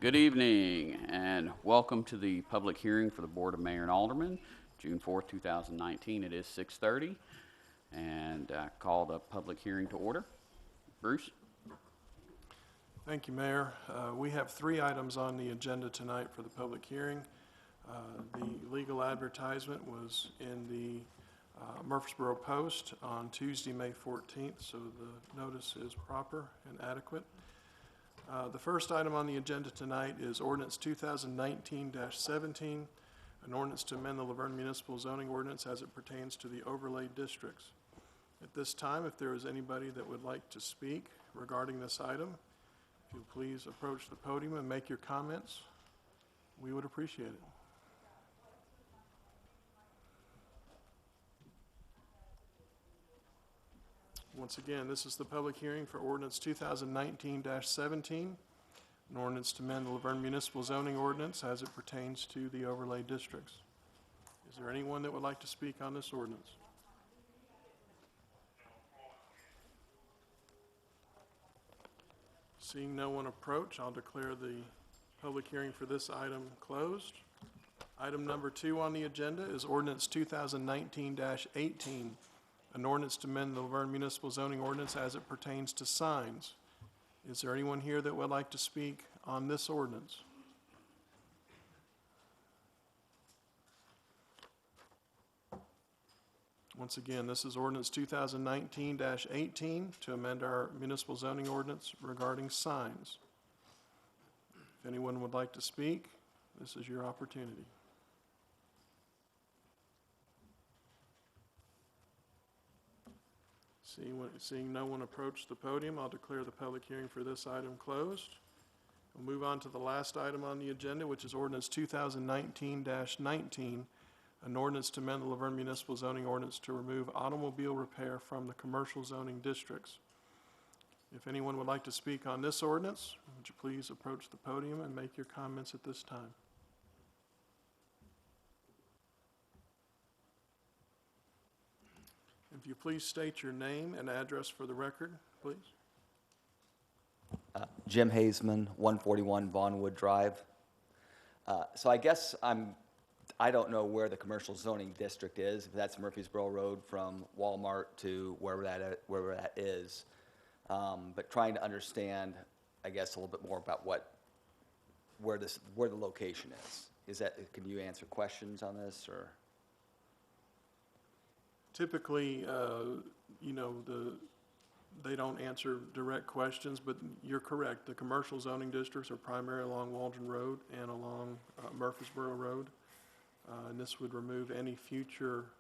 Good evening and welcome to the public hearing for the Board of Mayor and Aldermen, June 4th, 2019. It is 6:30 and call the public hearing to order. Bruce? Thank you, Mayor. We have three items on the agenda tonight for the public hearing. The legal advertisement was in the Murfreesboro Post on Tuesday, May 14th, so the notice is proper and adequate. The first item on the agenda tonight is Ordinance 2019-17, an ordinance to amend the Vergne Municipal Zoning Ordinance as it pertains to the overlay districts. At this time, if there is anybody that would like to speak regarding this item, if you'll please approach the podium and make your comments, we would appreciate it. Once again, this is the public hearing for Ordinance 2019-17, an ordinance to amend the Vergne Municipal Zoning Ordinance as it pertains to the overlay districts. Is there anyone that would like to speak on this ordinance? Seeing no one approach, I'll declare the public hearing for this item closed. Item number 2 on the agenda is Ordinance 2019-18, an ordinance to amend the Vergne Municipal Zoning Ordinance as it pertains to signs. Is there anyone here that would like to speak on this ordinance? Once again, this is Ordinance 2019-18 to amend our municipal zoning ordinance regarding signs. If anyone would like to speak, this is your opportunity. Seeing no one approach the podium, I'll declare the public hearing for this item closed. We'll move on to the last item on the agenda, which is Ordinance 2019-19, an ordinance to amend the Vergne Municipal Zoning Ordinance to remove automobile repair from the commercial zoning districts. If anyone would like to speak on this ordinance, would you please approach the podium and make your comments at this time? If you please state your name and address for the record, please. Jim Hazeman, 141 Vaughnwood Drive. So I guess I don't know where the commercial zoning district is, if that's Murfreesboro Road from Walmart to wherever that is. But trying to understand, I guess, a little bit more about where the location is. Can you answer questions on this, or? Typically, they don't answer direct questions, but you're correct. The commercial zoning districts are primarily along Waldron Road and along Murfreesboro Road. And this would remove any future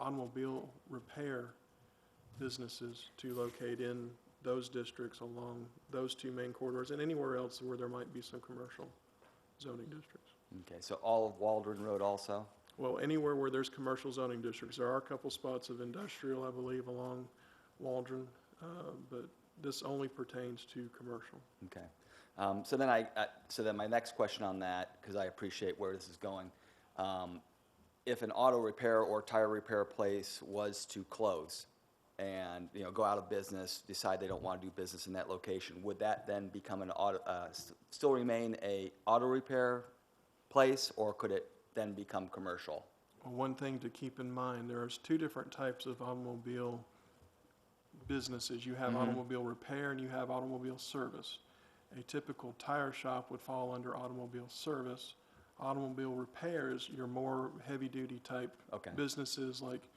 automobile repair businesses to locate in those districts along those two main corridors and anywhere else where there might be some commercial zoning districts. Okay, so all of Waldron Road also? Well, anywhere where there's commercial zoning districts. There are a couple spots of industrial, I believe, along Waldron, but this only pertains to commercial. Okay. So then my next question on that, because I appreciate where this is going, if an auto repair or tire repair place was to close and go out of business, decide they don't want to do business in that location, would that then become still remain a auto repair place, or could it then become commercial? One thing to keep in mind, there's two different types of automobile businesses. You have automobile repair and you have automobile service. A typical tire shop would fall under automobile service. Automobile repair is your more heavy-duty type businesses, like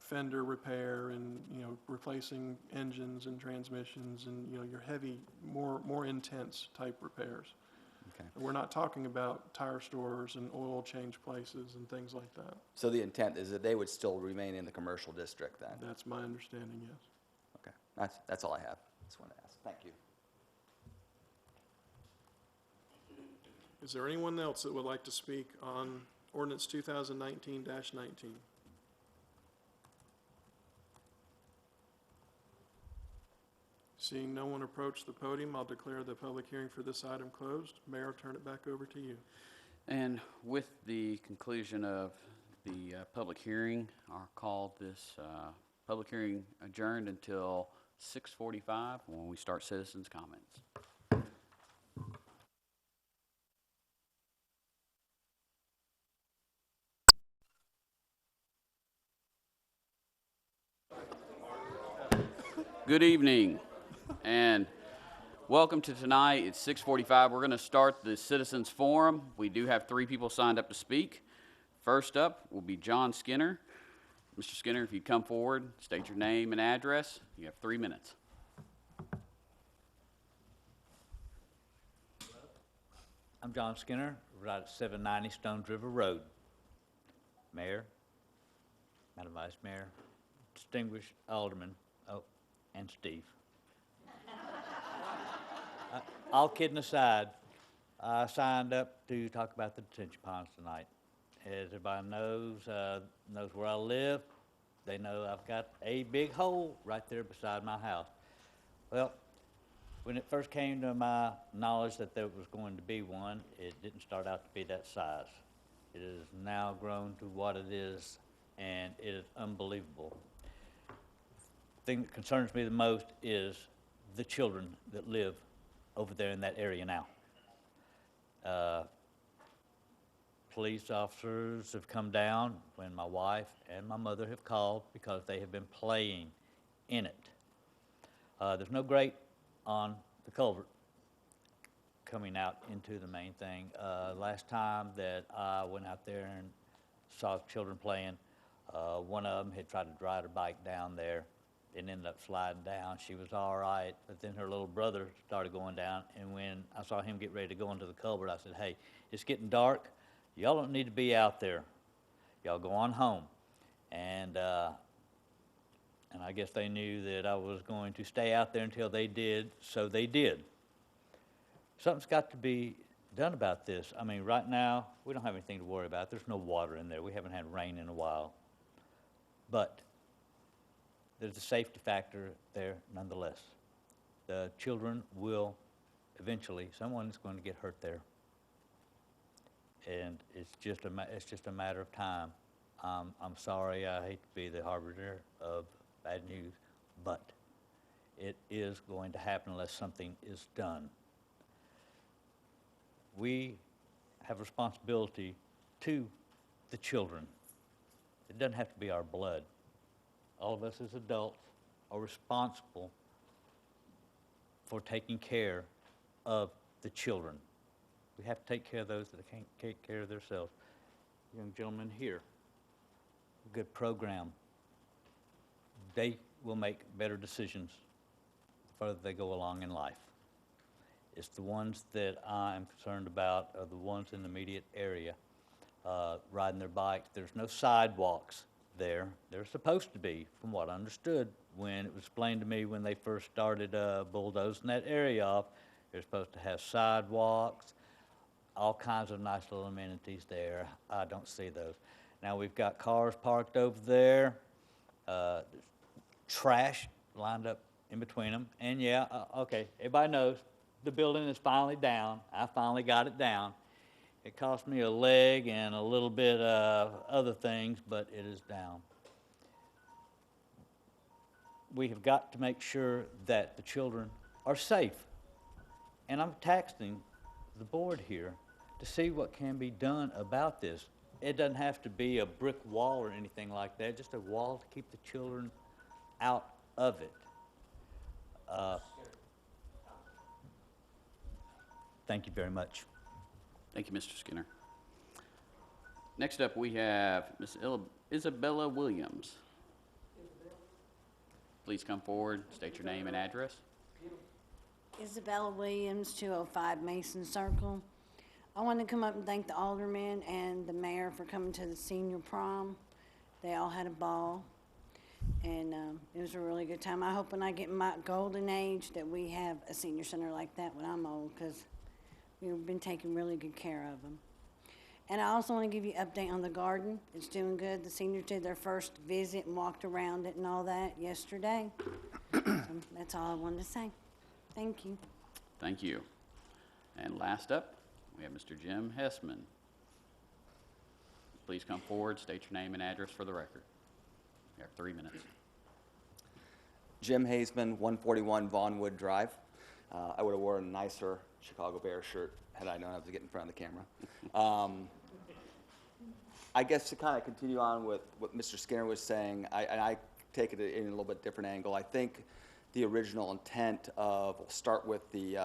fender repair and replacing engines and transmissions and your heavy, more intense type repairs. Okay. We're not talking about tire stores and oil change places and things like that. So the intent is that they would still remain in the commercial district then? That's my understanding, yes. Okay, that's all I have. Just want to ask. Thank you. Is there anyone else that would like to speak on Ordinance 2019-19? Seeing no one approach the podium, I'll declare the public hearing for this item closed. Mayor, I'll turn it back over to you. And with the conclusion of the public hearing, I'll call this public hearing adjourned until 6:45 when we start citizens' comments. Good evening, and welcome to tonight. It's 6:45. We're going to start the Citizens Forum. We do have 3 people signed up to speak. First up will be John Skinner. Mr. Skinner, if you'd come forward, state your name and address. You have 3 minutes. I'm John Skinner, right at 790 Stones River Road. Mayor, Madam Vice Mayor, distinguished alderman, and Steve. All kidding aside, I signed up to talk about the detention ponds tonight. As everybody knows where I live. They know I've got a big hole right there beside my house. Well, when it first came to my knowledge that there was going to be one, it didn't start out to be that size. It has now grown to what it is, and it is unbelievable. The thing that concerns me the most is the children that live over there in that area now. Police officers have come down when my wife and my mother have called because they have been playing in it. There's no grate on the culvert coming out into the main thing. Last time that I went out there and saw children playing, one of them had tried to ride her bike down there and ended up sliding down. She was all right, but then her little brother started going down, and when I saw him get ready to go into the culvert, I said, hey, it's getting dark. Y'all don't need to be out there. Y'all go on home. And I guess they knew that I was going to stay out there until they did, so they did. Something's got to be done about this. I mean, right now, we don't have anything to worry about. There's no water in there. We haven't had rain in a while. But there's a safety factor there nonetheless. The children will eventually, someone's going to get hurt there. And it's just a matter of time. I'm sorry, I hate to be the harbinger of bad news, but it is going to happen unless something is done. We have responsibility to the children. It doesn't have to be our blood. All of us as adults are responsible for taking care of the children. We have to take care of those that can't take care of themselves. Young gentlemen here, a good program. They will make better decisions the further they go along in life. It's the ones that I'm concerned about are the ones in the immediate area, riding their bikes. There's no sidewalks there. They're supposed to be, from what I understood when it was explained to me when they first started bulldozing that area off. They're supposed to have sidewalks, all kinds of nice little amenities there. I don't see those. Now we've got cars parked over there, trash lined up in between them, and yeah, okay, everybody knows the building is finally down. I finally got it down. It cost me a leg and a little bit of other things, but it is down. We have got to make sure that the children are safe. And I'm taxing the board here to see what can be done about this. It doesn't have to be a brick wall or anything like that, just a wall to keep the children out of it. Thank you very much. Thank you, Mr. Skinner. Next up, we have Ms. Isabella Williams. Please come forward, state your name and address. Isabella Williams, 205 Mason Circle. I want to come up and thank the aldermen and the mayor for coming to the senior prom. They all had a ball, and it was a really good time. I hope when I get my golden age that we have a senior center like that when I'm old, because we've been taking really good care of them. And I also want to give you an update on the garden. It's doing good. The seniors did their first visit and walked around it and all that yesterday. That's all I wanted to say. Thank you. Thank you. And last up, we have Mr. Jim Hessman. Please come forward, state your name and address for the record. You have 3 minutes. Jim Haseman, 141 Vaughnwood Drive. I would have worn a nicer Chicago Bears shirt had I known I was getting in front of the camera. I guess to kind of continue on with what Mr. Skinner was saying, I take it in a little bit different angle. I think the original intent of, we'll start with the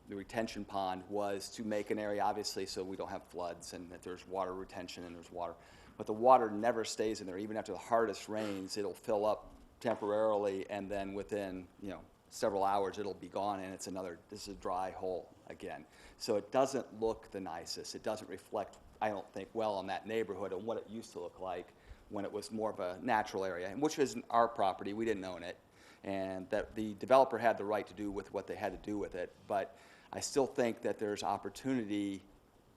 retention pond, was to make an area, obviously, so we don't have floods and that there's water retention and there's water. But the water never stays in there. Even after the hardest rains, it'll fill up temporarily, and then within, several hours, it'll be gone, and this is a dry hole again. So it doesn't look the nicest. It doesn't reflect, I don't think, well on that neighborhood and what it used to look like when it was more of a natural area, which was our property. We didn't own it, and that the developer had the right to do with what they had to do with it. But I still think that there's opportunity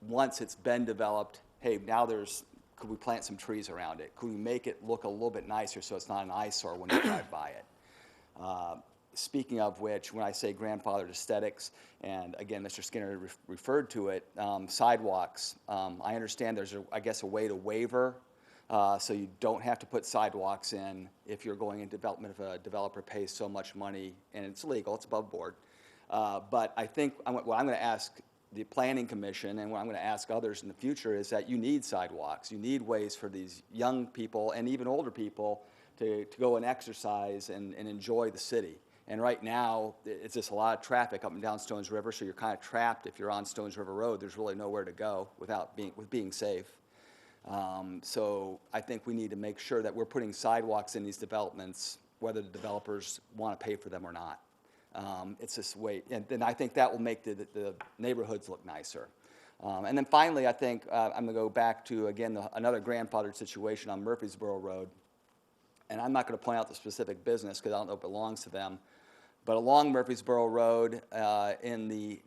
once it's been developed. Hey, now could we plant some trees around it? Could we make it look a little bit nicer so it's not an eyesore when you drive by it? Speaking of which, when I say grandfathered aesthetics, and again, Mr. Skinner referred to it, sidewalks. I understand there's, a way to waiver, so you don't have to put sidewalks in if you're going in development, if a developer pays so much money, and it's legal, it's above board. But I think what I'm going to ask the Planning Commission, and what I'm going to ask others in the future, is that you need sidewalks. You need ways for these young people and even older people to go and exercise and enjoy the city. And right now, it's just a lot of traffic up and down Stones River, so you're kind of trapped if you're on Stones River Road. There's really nowhere to go without being safe. So I think we need to make sure that we're putting sidewalks in these developments, whether the developers want to pay for them or not. It's this way, and then I think that will make the neighborhoods look nicer. And then finally, I think I'm going to go back to, again, another grandfathered situation on Murfreesboro Road. And I'm not going to point out the specific business because I don't know if it belongs to them. But along Murfreesboro Road, in the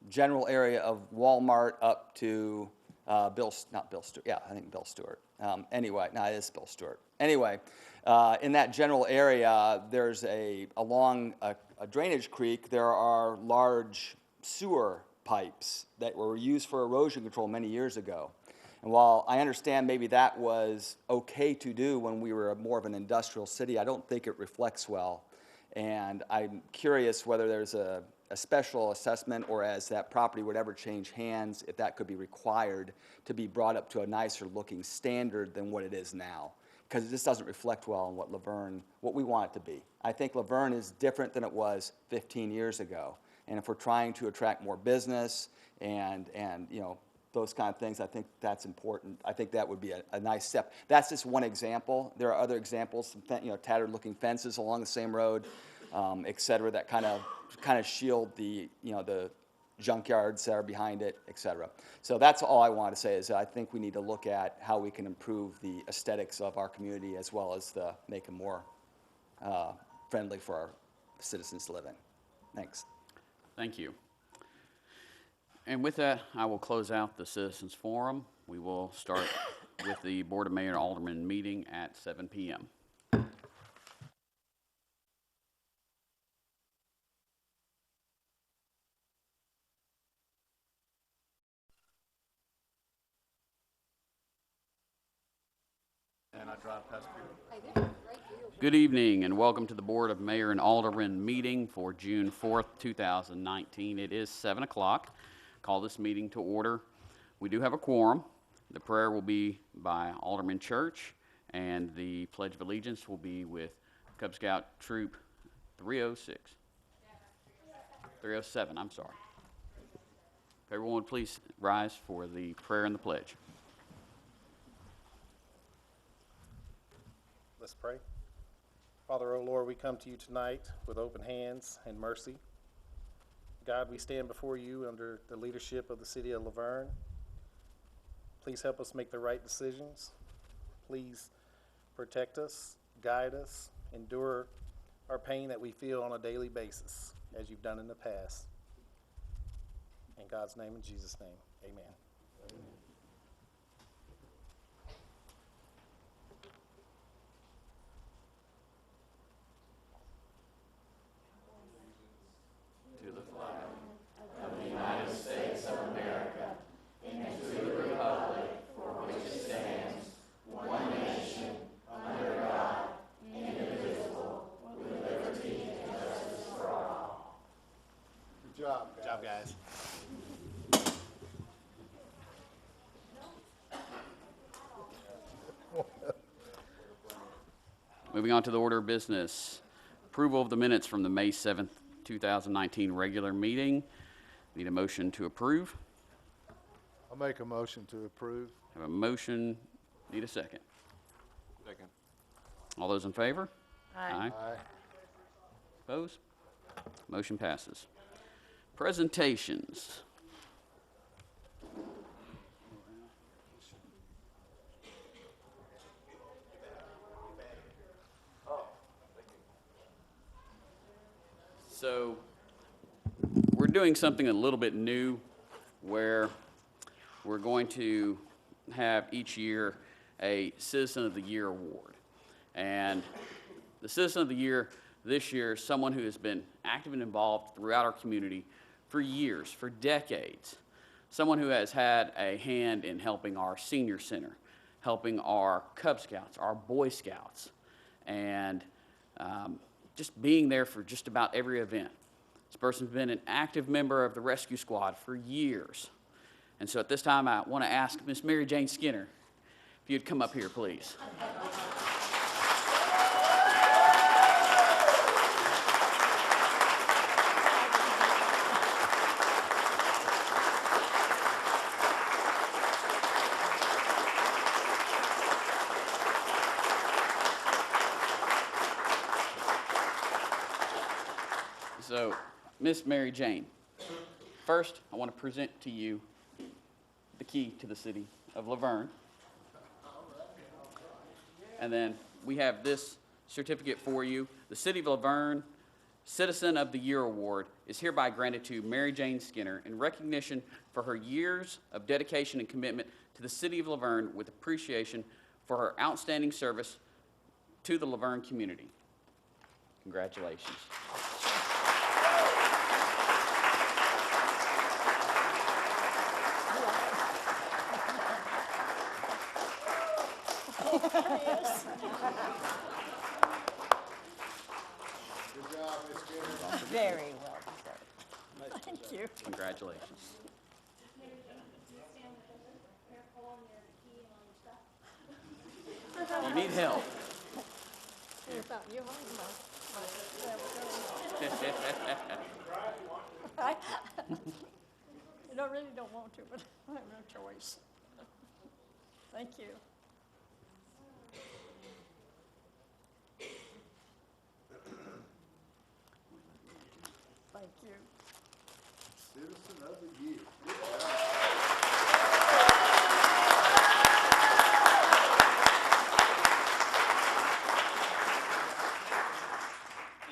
general area of Walmart up to Bill Stewart. Yeah, I think Bill Stewart. Anyway, no, it is Bill Stewart. Anyway, in that general area, there's along a drainage creek, there are large sewer pipes that were used for erosion control many years ago. And while I understand maybe that was okay to do when we were more of an industrial city, I don't think it reflects well. And I'm curious whether there's a special assessment, or as that property would ever change hands, if that could be required to be brought up to a nicer looking standard than what it is now. Because it just doesn't reflect well on what we want it to be. I think Laverne is different than it was 15 years ago. And if we're trying to attract more business and those kind of things, I think that's important. I think that would be a nice step. That's just one example. There are other examples, some tattered looking fences along the same road, et cetera, that kind of shield the junkyards that are behind it, et cetera. So that's all I want to say, is that I think we need to look at how we can improve the aesthetics of our community, as well as make them more friendly for our citizens to live in. Thanks. Thank you. And with that, I will close out the Citizens Forum. We will start with the Board of Mayor and Aldermen meeting at 7 p.m. And I drive past people. Good evening, and welcome to the Board of Mayor and Aldermen meeting for June 4th, 2019. It is 7 o'clock. Call this meeting to order. We do have a quorum. The prayer will be by Alderman Church, and the Pledge of Allegiance will be with Cub Scout Troop 307, I'm sorry. If everyone would please rise for the prayer and the pledge. Let's pray. Father, O Lord, we come to you tonight with open hands and mercy. God, we stand before you under the leadership of the city of Laverne. Please help us make the right decisions. Please protect us, guide us, endure our pain that we feel on a daily basis, as you've done in the past. In God's name, in Jesus' name, amen. Good job, guys. Moving on to the order of business. approval of the minutes from the May 7th, 2019 regular meeting. Need a motion to approve. I'll make a motion to approve. Have a motion, need a second. Second. All those in favor? Aye. Opposed? Motion passes. Presentations. So, we're doing something a little bit new where we're going to have each year a Citizen of the Year award. And the Citizen of the Year this year is someone who has been active and involved throughout our community for years, for decades. Someone who has had a hand in helping our senior center, helping our Cub Scouts, our Boy Scouts, and just being there for just about every event. This person's been an active member of the rescue squad for years. And so at this time, I want to ask Miss Mary Jane Skinner if you'd come up here, please. So, Miss Mary Jane, first I want to present to you the key to the city of Laverne. And then we have this certificate for you. The City of Laverne Citizen of the Year Award is hereby granted to Mary Jane Skinner in recognition for her years of dedication and commitment to the City of Laverne, with appreciation for her outstanding service to the Laverne community. Congratulations. Very well deserved. Thank you. Congratulations. You need help. I really don't want to, but I have no choice. Thank you. Thank you. Citizen of the Year.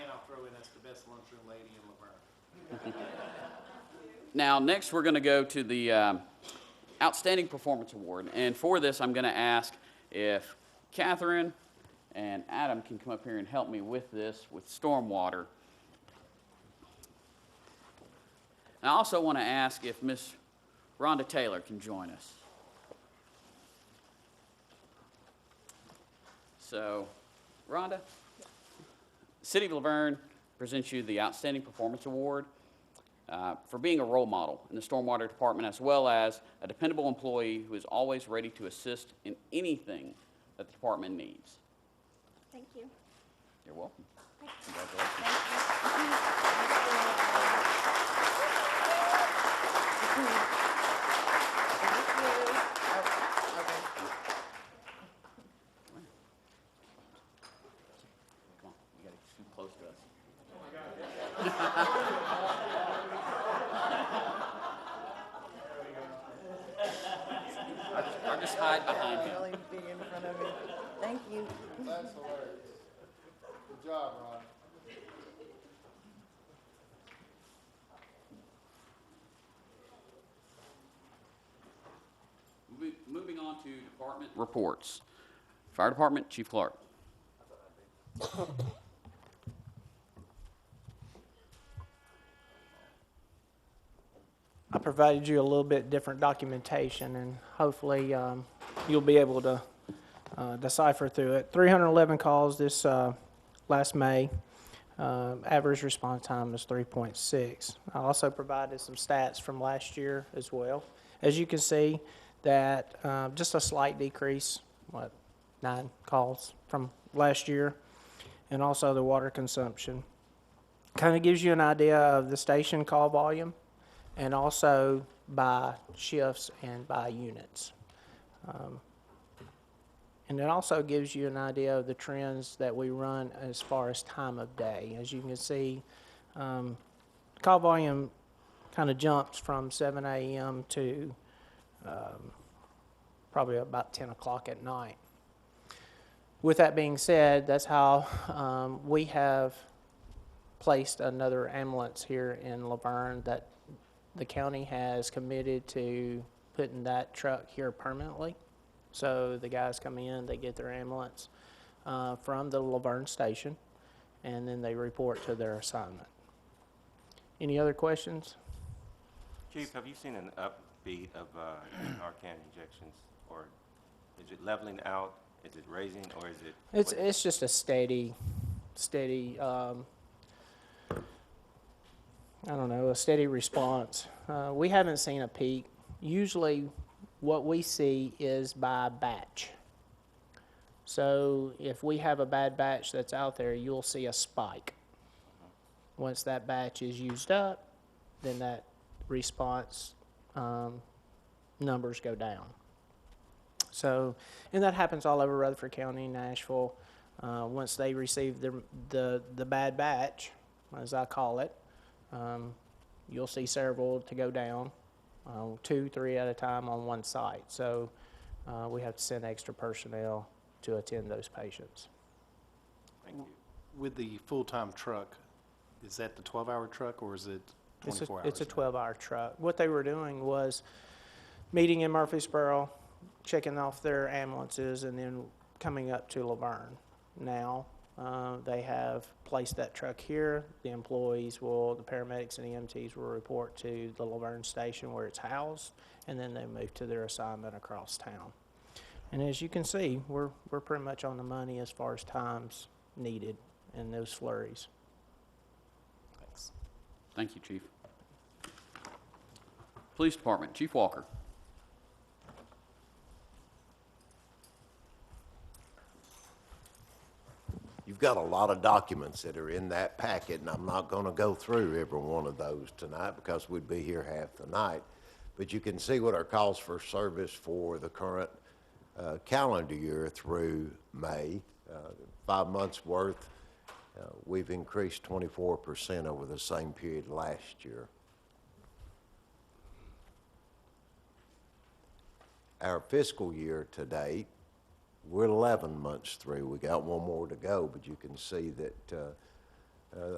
And I'll throw in, that's the best lunchroom lady in Laverne. Now, next we're going to go to the Outstanding Performance Award. And for this, I'm going to ask if Catherine and Adam can come up here and help me with this, with Stormwater. And I also want to ask if Miss Rhonda Taylor can join us. So, Rhonda, City of Laverne presents you the Outstanding Performance Award for being a role model in the Stormwater Department, as well as a dependable employee who is always ready to assist in anything that the department needs. Thank you. You're welcome. Congratulations. Come on, you got to scoot close to us. Or just hide behind him. Really big in front of me. Thank you. That's hilarious. Good job, Ron. Moving on to department reports. Fire Department, Chief Clark. I provided you a little bit different documentation, and hopefully you'll be able to decipher through it. 311 calls this last May. Average response time is 3.6. I also provided some stats from last year as well. As you can see, that just a slight decrease, 9 calls from last year. and also the water consumption. Kind of gives you an idea of the station call volume, and also by shifts and by units. And it also gives you an idea of the trends that we run as far as time of day. As you can see, call volume kind of jumps from 7 a.m. to probably about 10 o'clock at night. With that being said, that's how we have placed another ambulance here in Laverne, that the county has committed to putting that truck here permanently. So the guys come in, they get their ambulance from the Laverne station, and then they report to their assignment. Any other questions? Chief, have you seen an upbeat of Narcan injections, or is it leveling out? Is it raising, or is it? It's just a steady, I don't know, a steady response. We haven't seen a peak. Usually what we see is by batch. So if we have a bad batch that's out there, you'll see a spike. Once that batch is used up, then that response numbers go down. So, and that happens all over Rutherford County, Nashville. Once they receive the bad batch, as I call it, you'll see several to go down, 2, 3 at a time on one site. So we have to send extra personnel to attend those patients. Thank you. With the full-time truck, is that the 12-hour truck or is it 24 hours? It's a 12-hour truck. What they were doing was meeting in Murfreesboro, checking off their ambulances, and then coming up to Laverne. Now they have placed that truck here. The employees will, the paramedics and EMTs will report to the Laverne station where it's housed, and then they move to their assignment across town. And as you can see, we're pretty much on the money as far as times needed in those flurries. Thanks. Thank you, Chief. Police Department, Chief Walker. You've got a lot of documents that are in that packet, and I'm not going to go through every one of those tonight because we'd be here half the night. But you can see what our calls for service for the current calendar year through May, 5 months worth. We've increased 24% over the same period last year. Our fiscal year to date, we're 11 months through. We got one more to go, but you can see that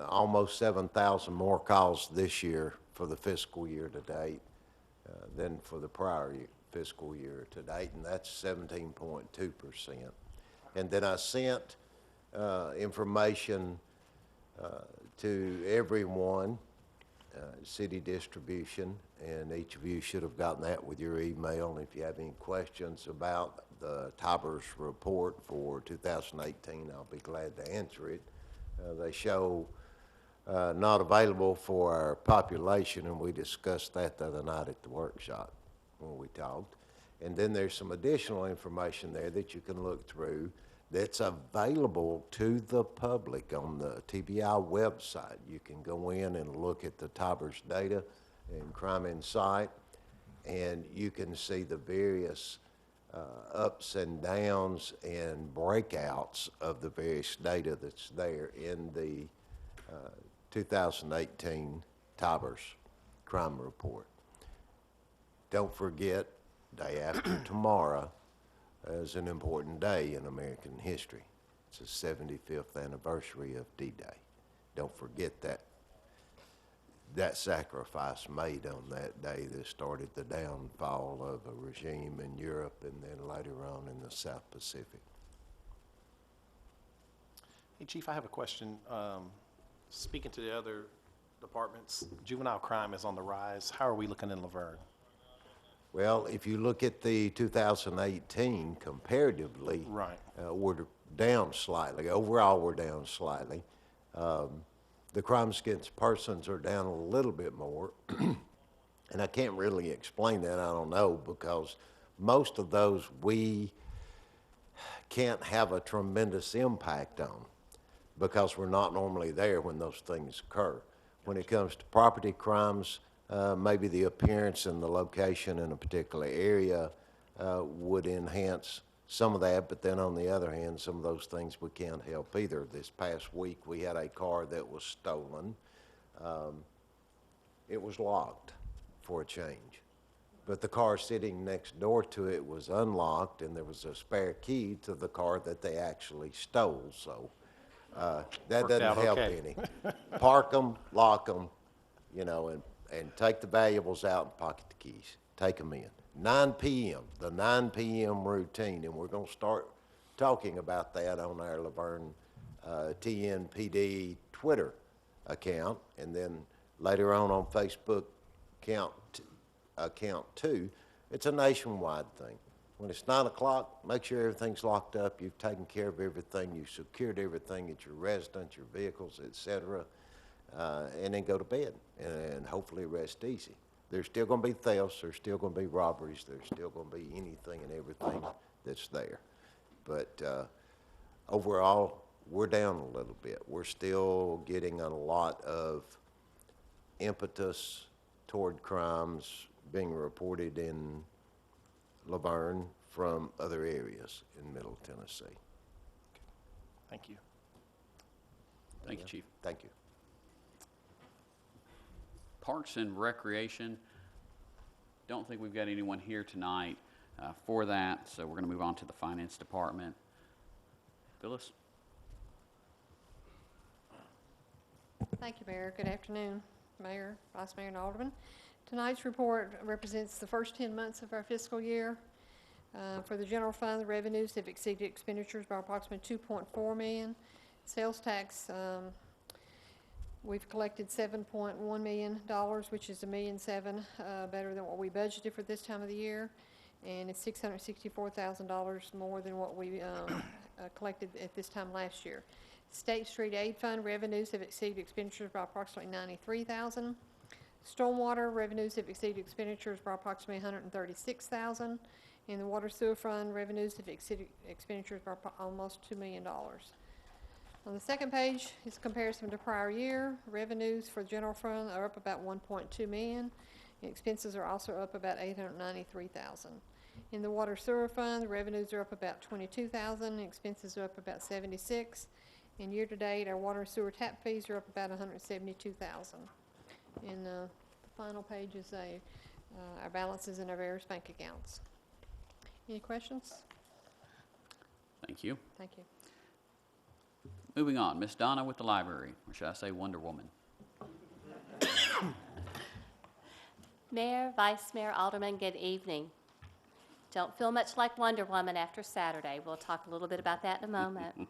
almost 7,000 more calls this year for the fiscal year to date than for the prior fiscal year to date, and that's 17.2%. And then I sent information to everyone, city distribution, and each of you should have gotten that with your email. And if you have any questions about the Tibers report for 2018, I'll be glad to answer it. They show not available for our population, and we discussed that the other night at the workshop when we talked. And then there's some additional information there that you can look through that's available to the public on the TBI website. You can go in and look at the Tibers data and Crime Insight, and you can see the various ups and downs and breakouts of the various data that's there in the 2018 Tibers Crime Report. Don't forget, day after tomorrow is an important day in American history. It's the 75th anniversary of D-Day. Don't forget that sacrifice made on that day that started the downfall of a regime in Europe and then later on in the South Pacific. Hey, Chief, I have a question. Speaking to the other departments, juvenile crime is on the rise. How are we looking in Laverne? Well, if you look at the 2018 comparatively, Right. We're down slightly. Overall, we're down slightly. The crimes against persons are down a little bit more. And I can't really explain that, I don't know, because most of those we can't have a tremendous impact on. because we're not normally there when those things occur. When it comes to property crimes, maybe the appearance and the location in a particular area would enhance some of that, but then on the other hand, some of those things we can't help either. This past week, we had a car that was stolen. It was locked for a change, but the car sitting next door to it was unlocked, and there was a spare key to the car that they actually stole, so that Worked out doesn't help okay. any. Park them, lock them, you know, and take the valuables out and pocket the keys. Take them in. 9 p.m., the 9 p.m. routine, and we're going to start talking about that on our Laverne TNPD Twitter account, and then later on Facebook account 2. It's a nationwide thing. When it's 9 o'clock, make sure everything's locked up, you've taken care of everything, you've secured everything at your residence, your vehicles, etc., and then go to bed and hopefully rest easy. There's still going to be thefts, there's still going to be robberies, there's still going to be anything and everything that's there. But overall, we're down a little bit. We're still getting a lot of impetus toward crimes being reported in Laverne from other areas in Middle Tennessee. Thank you. Thank you, Chief. Thank you. Parks and Recreation, don't think we've got anyone here tonight for that, so we're going to move on to the Finance Department. Phyllis? Thank you, Mayor. Good afternoon, Mayor, Vice Mayor, and Alderman. Tonight's report represents the first 10 months of our fiscal year. For the general fund, the revenues have exceeded expenditures by approximately $2.4 million. Sales tax, we've collected $7.1 million, which is $1.7 million better than what we budgeted for this time of the year, and it's $664,000 more than what we collected at this time last year. State Street Aid Fund revenues have exceeded expenditures by approximately $93,000. Stormwater revenues have exceeded expenditures by approximately $136,000. And the Water Sewer Fund revenues have exceeded expenditures by almost $2 million. On the second page is a comparison to prior year. Revenues for the general fund are up about $1.2 million. And expenses are also up about $893,000. In the Water Sewer Fund, the revenues are up about $22,000, and expenses are up about $76,000. And year-to-date, our water and sewer tap fees are up about $172,000. And the final page is our balances in our various bank accounts. Any questions? Thank you. Thank you. Moving on, Miss Donna with the library, or should I say Wonder Woman? Mayor, Vice Mayor, Alderman, good evening. Don't feel much like Wonder Woman after Saturday. We'll talk a little bit about that in a moment.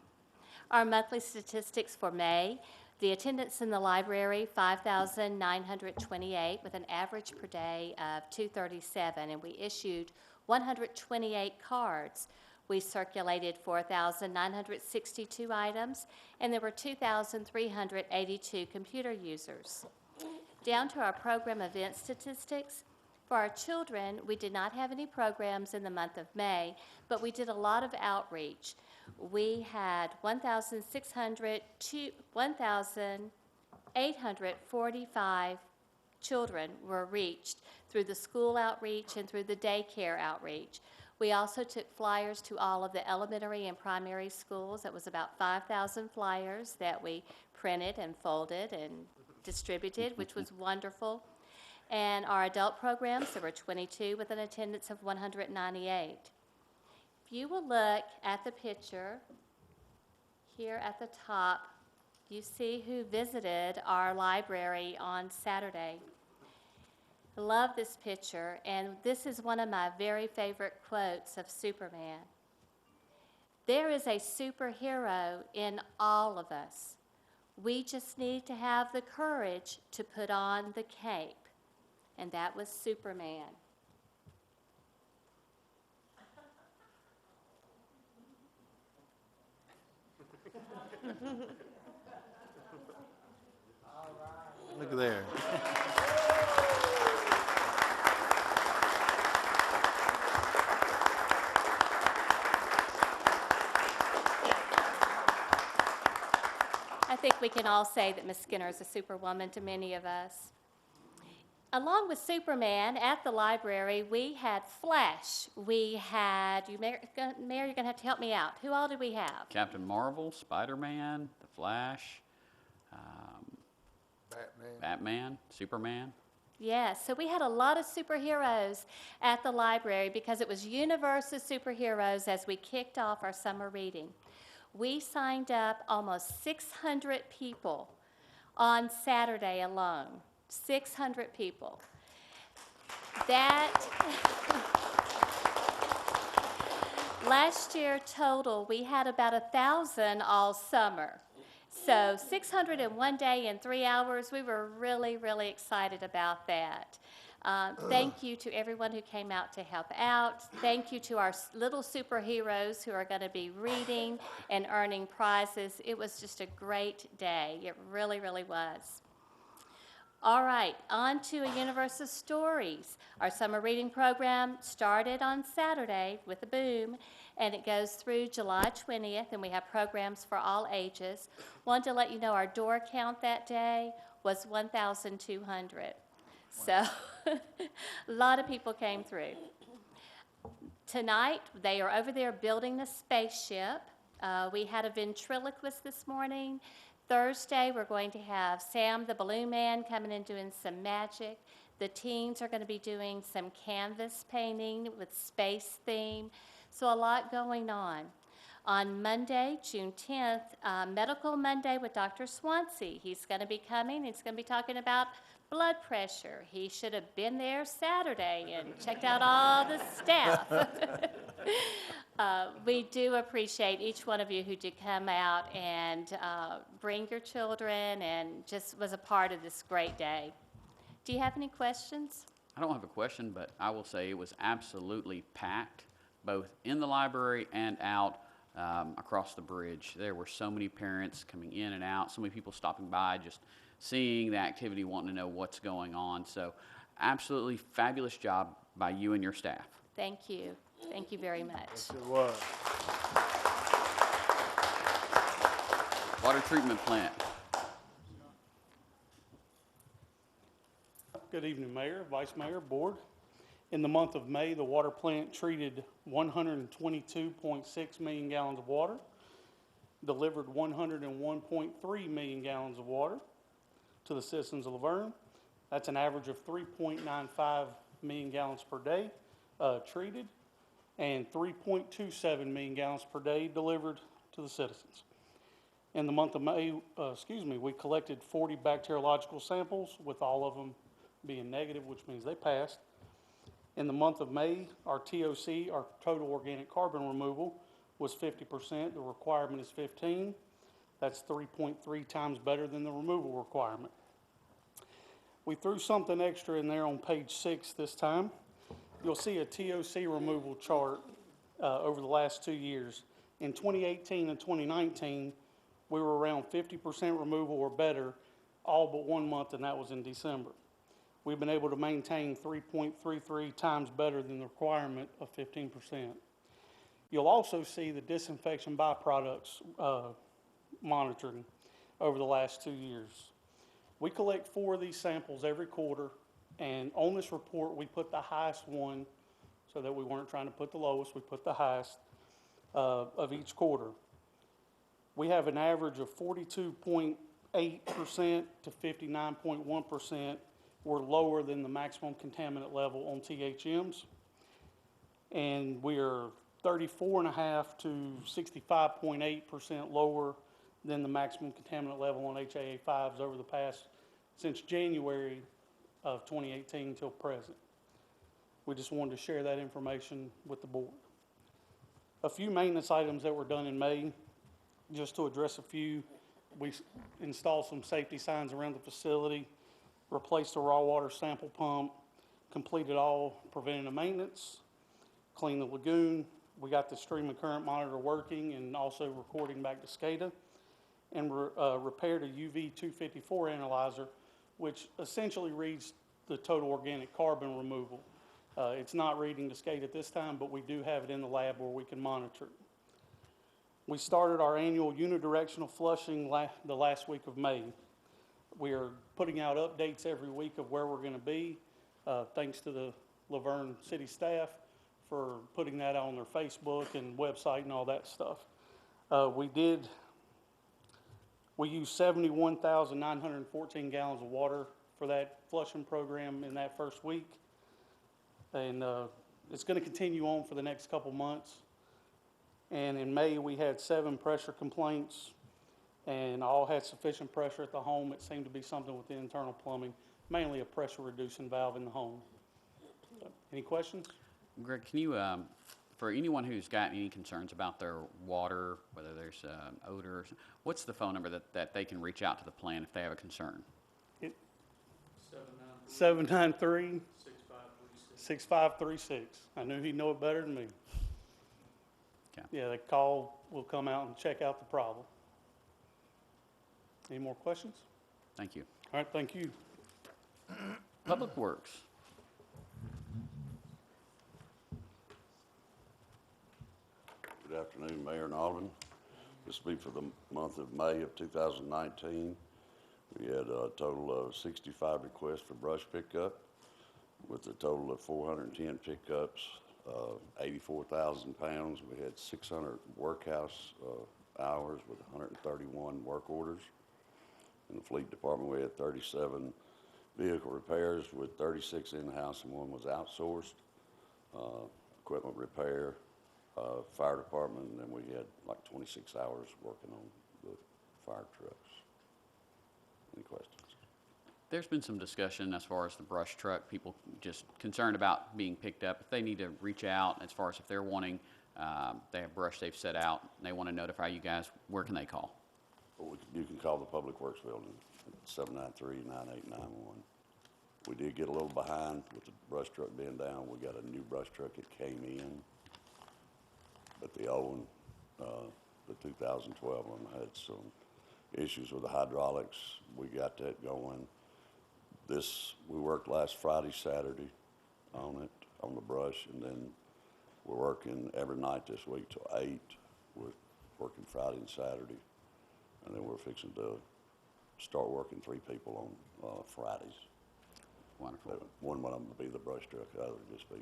Our monthly statistics for May, the attendance in the library, 5,928, with an average per day of 237, and we issued 128 cards. We circulated 4,962 items, and there were 2,382 computer users. Down to our program event statistics. For our children, we did not have any programs in the month of May, but we did a lot of outreach. We had 1,845 children were reached through the school outreach and through the daycare outreach. We also took flyers to all of the elementary and primary schools. That was about 5,000 flyers that we printed and folded and distributed, which was wonderful. And our adult programs, there were 22 with an attendance of 198. If you will look at the picture here at the top, you see who visited our library on Saturday. I love this picture, and this is one of my very favorite quotes of Superman. There is a superhero in all of us. We just need to have the courage to put on the cape. And that was Superman. Look at there. think we can all say that Miss Skinner is a superwoman to many of us. Along with Superman at the library, we had Flash. We had, Mayor, you're going to have to help me out. Who all did we have? Captain Marvel, Spider-Man, The Flash, Batman, Superman. Yes, so we had a lot of superheroes at the library because it was Universe's Superheroes as we kicked off our summer reading. We signed up almost 600 people on Saturday alone. 600 people. Last year total, we had about 1,000 all summer. So 600 in one day in 3 hours, we were really, really excited about that. Thank you to everyone who came out to help out. Thank you to our little superheroes who are going to be reading and earning prizes. It was just a great day. It really, really was. All right, on to a Universe of Stories. Our summer reading program started on Saturday with a boom, and it goes through July 20th, and we have programs for all ages. Wanted to let you know our door count that day was 1,200. So a lot of people came through. Tonight, they are over there building the spaceship. We had a ventriloquist this morning. Thursday, we're going to have Sam the Balloon Man coming in doing some magic. The teens are going to be doing some canvas painting with space theme. So a lot going on. On Monday, June 10th, Medical Monday with Dr. Swansea. He's going to be coming. He's going to be talking about blood pressure. He should have been there Saturday and checked out all the staff. We do appreciate each one of you who did come out and bring your children and just was a part of this great day. Do you have any questions? I don't have a question, but I will say it was absolutely packed, both in the library and out across the bridge. There were so many parents coming in and out, so many people stopping by, just seeing the activity, wanting to know what's going on. So absolutely fabulous job by you and your staff. Thank you. Thank you very much. Yes, it was. Water treatment plant. Good evening, Mayor, Vice Mayor, Board. In the month of May, the water plant treated 122.6 million gallons of water, delivered 101.3 million gallons of water to the citizens of Laverne. That's an average of 3.95 million gallons per day treated, and 3.27 million gallons per day delivered to the citizens. In the month of May, we collected 40 bacteriological samples, with all of them being negative, which means they passed. In the month of May, our TOC, our total organic carbon removal, was 50%. The requirement is 15. That's 3.3 times better than the removal requirement. We threw something extra in there on page 6 this time. You'll see a TOC removal chart over the last 2 years. In 2018 and 2019, we were around 50% removal or better, all but 1 month, and that was in December. We've been able to maintain 3.33 times better than the requirement of 15%. You'll also see the disinfection byproducts monitoring over the last 2 years. We collect 4 of these samples every quarter, and on this report, we put the highest one so that we weren't trying to put the lowest. We put the highest of each quarter. We have an average of 42.8% to 59.1%. We're lower than the maximum contaminant level on THMs. And we are 34.5 to 65.8% lower than the maximum contaminant level on HAA5s over the past, since January of 2018 until present. We just wanted to share that information with the board. A few maintenance items that were done in May, just to address a few. We installed some safety signs around the facility, replaced the raw water sample pump, completed all preventative maintenance, cleaned the lagoon. We got the stream and current monitor working and also recording back to SCADA, and repaired a UV 254 analyzer, which essentially reads the total organic carbon removal. It's not reading to SCADA at this time, but we do have it in the lab where we can monitor it. We started our annual unidirectional flushing the last week of May. We are putting out updates every week of where we're going to be, thanks to the Laverne City staff for putting that on their Facebook and website and all that stuff. We used 71,914 gallons of water for that flushing program in that first week. And it's going to continue on for the next couple months. And in May, we had 7 pressure complaints, and all had sufficient pressure at the home. It seemed to be something with the internal plumbing, mainly a pressure reducing valve in the home. Any questions? Greg, can you, for anyone who's got any concerns about their water, whether there's odor, what's the phone number that they can reach out to the plant if they have a concern? 793-6536. I knew he'd know it better than me. Okay. Yeah, the call will come out and check out the problem. Any more questions? Thank you. All right, thank you. Public Works. Good afternoon, Mayor and Alderman. This will be for the month of May of 2019. We had a total of 65 requests for brush pickup, with a total of 410 pickups, 84,000 pounds. We had 600 workhouse hours with 131 work orders. In the fleet department, we had 37 vehicle repairs with 36 in-house and 1 was outsourced. Equipment repair, fire department, and then we had like 26 hours working on the fire trucks. Any questions? There's been some discussion as far as the brush truck, people just concerned about being picked up. If they need to reach out, as far as if they're wanting, they have brush they've set out, and they want to notify you guys, where can they call? Well, you can call the Public Works building at 793-9891. We did get a little behind with the brush truck being down. We got a new brush truck that came in, but the old one, the 2012 one, had some issues with the hydraulics. We got that going. We worked last Friday, Saturday on it, on the brush, and then we're working every night this week till 8. We're working Friday and Saturday, and then we're fixing to start working 3 people on Fridays. Wonderful. One of them would be the brush truck, the other would just be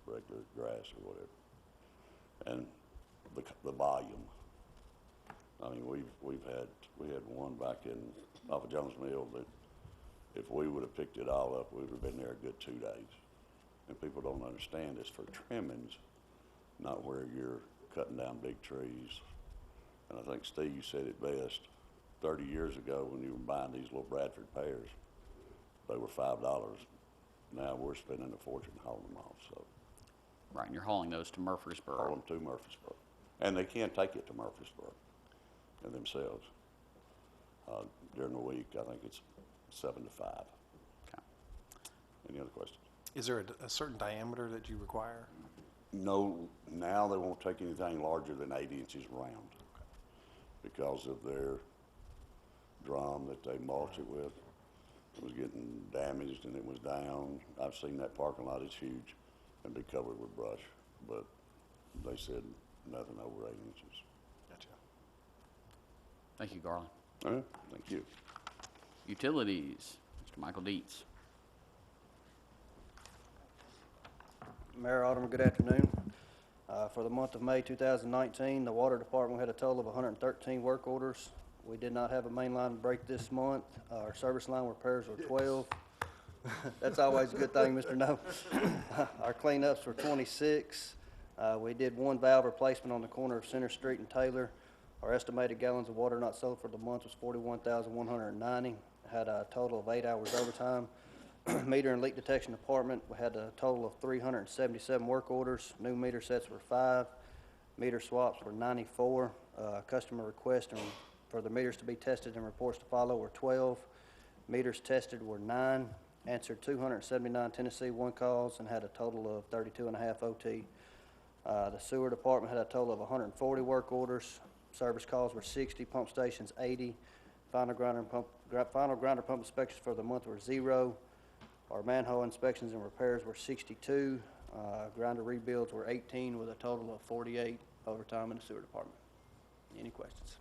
regular grass or whatever. And the volume. I mean, we had one back off of Jones Mill that if we would have picked it all up, we would have been there a good 2 days. And people don't understand it's for trimmings, not where you're cutting down big trees. And I think Steve said it best. 30 years ago, when you were buying these little Bradford pears, they were $5. Now we're spending a fortune hauling them off. So. Right, and you're hauling those to Murfreesboro. Haul them to Murfreesboro. And they can't take it to Murfreesboro and themselves. During the week, I think it's 7 to 5. Okay. Any other questions? Is there a certain diameter that you require? No, now they won't take anything larger than 8 inches round because of their drum that they mulch it with. It was getting damaged and it was down. I've seen that parking lot, it's huge and be covered with brush, but they said nothing over 8 inches. Gotcha. Thank you, Garland. All right, thank you. Utilities, Mr. Michael Dietz. Mayor Alderman, good afternoon. For the month of May 2019, the Water Department had a total of 113 work orders. We did not have a main line break this month. Our service line repairs were 12. That's always a good thing, Mr. No. Our cleanups were 26. We did 1 valve replacement on the corner of Center Street and Taylor. Our estimated gallons of water not sold for the month was 41,190. Had a total of 8 hours overtime. Meter and leak detection department, we had a total of 377 work orders. New meter sets were 5. Meter swaps were 94. Customer requests for the meters to be tested and reports to follow were 12. Meters tested were 9. Answered 279 Tennessee 1 calls and had a total of 32.5 OT. The sewer department had a total of 140 work orders. Service calls were 60. Pump stations 80. Final grinder pump inspections for the month were 0. Our manhole inspections and repairs were 62. Grinder rebuilds were 18 with a total of 48 overtime in the sewer department. Any questions?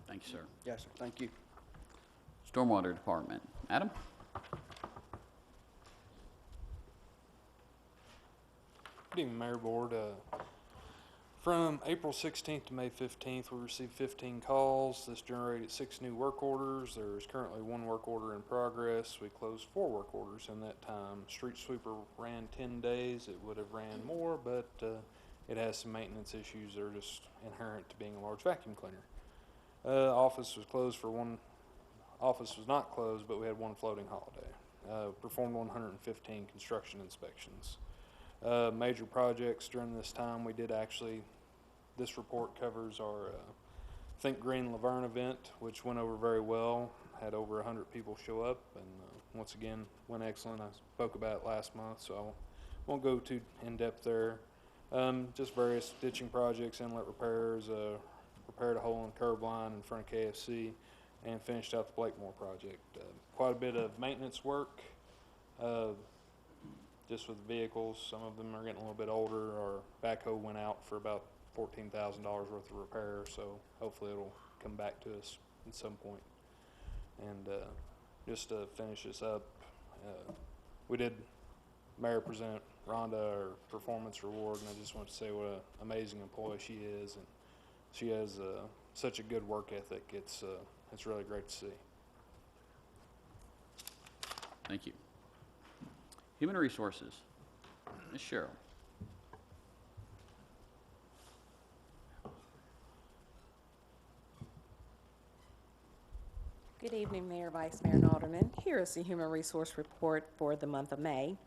Thank you, sir. Yes, sir. Thank you. Stormwater Department. Adam? Good evening, Mayor Board. From April 16th to May 15th, we received 15 calls. This generated 6 new work orders. There is currently 1 work order in progress. We closed 4 work orders in that time. Street sweeper ran 10 days. It would have ran more, but it has some maintenance issues that are just inherent to being a large vacuum cleaner. Office was closed for one. Office was not closed, but we had 1 floating holiday. Performed 115 construction inspections. Major projects during this time, we did actually, this report covers our Think Green Laverne event, which went over very well. Had over 100 people show up, and once again, went excellent. I spoke about it last month, so I won't go too in-depth there. Just various ditching projects, inlet repairs, repaired a hole in curb line in front of KFC, and finished out the Blakemore project. Quite a bit of maintenance work. Just with vehicles, some of them are getting a little bit older. Our backhoe went out for about $14,000 worth of repair, so hopefully it'll come back to us at some point. And just to finish this up, we did Mayor present Rhonda our performance reward, and I just want to say what an amazing employee she is, and she has such a good work ethic. It's really great to see. Thank you. Human Resources. Ms. Cheryl. Good evening, Mayor, Vice Mayor, and Aldermen. Here is the Human Resource Report for the month of May.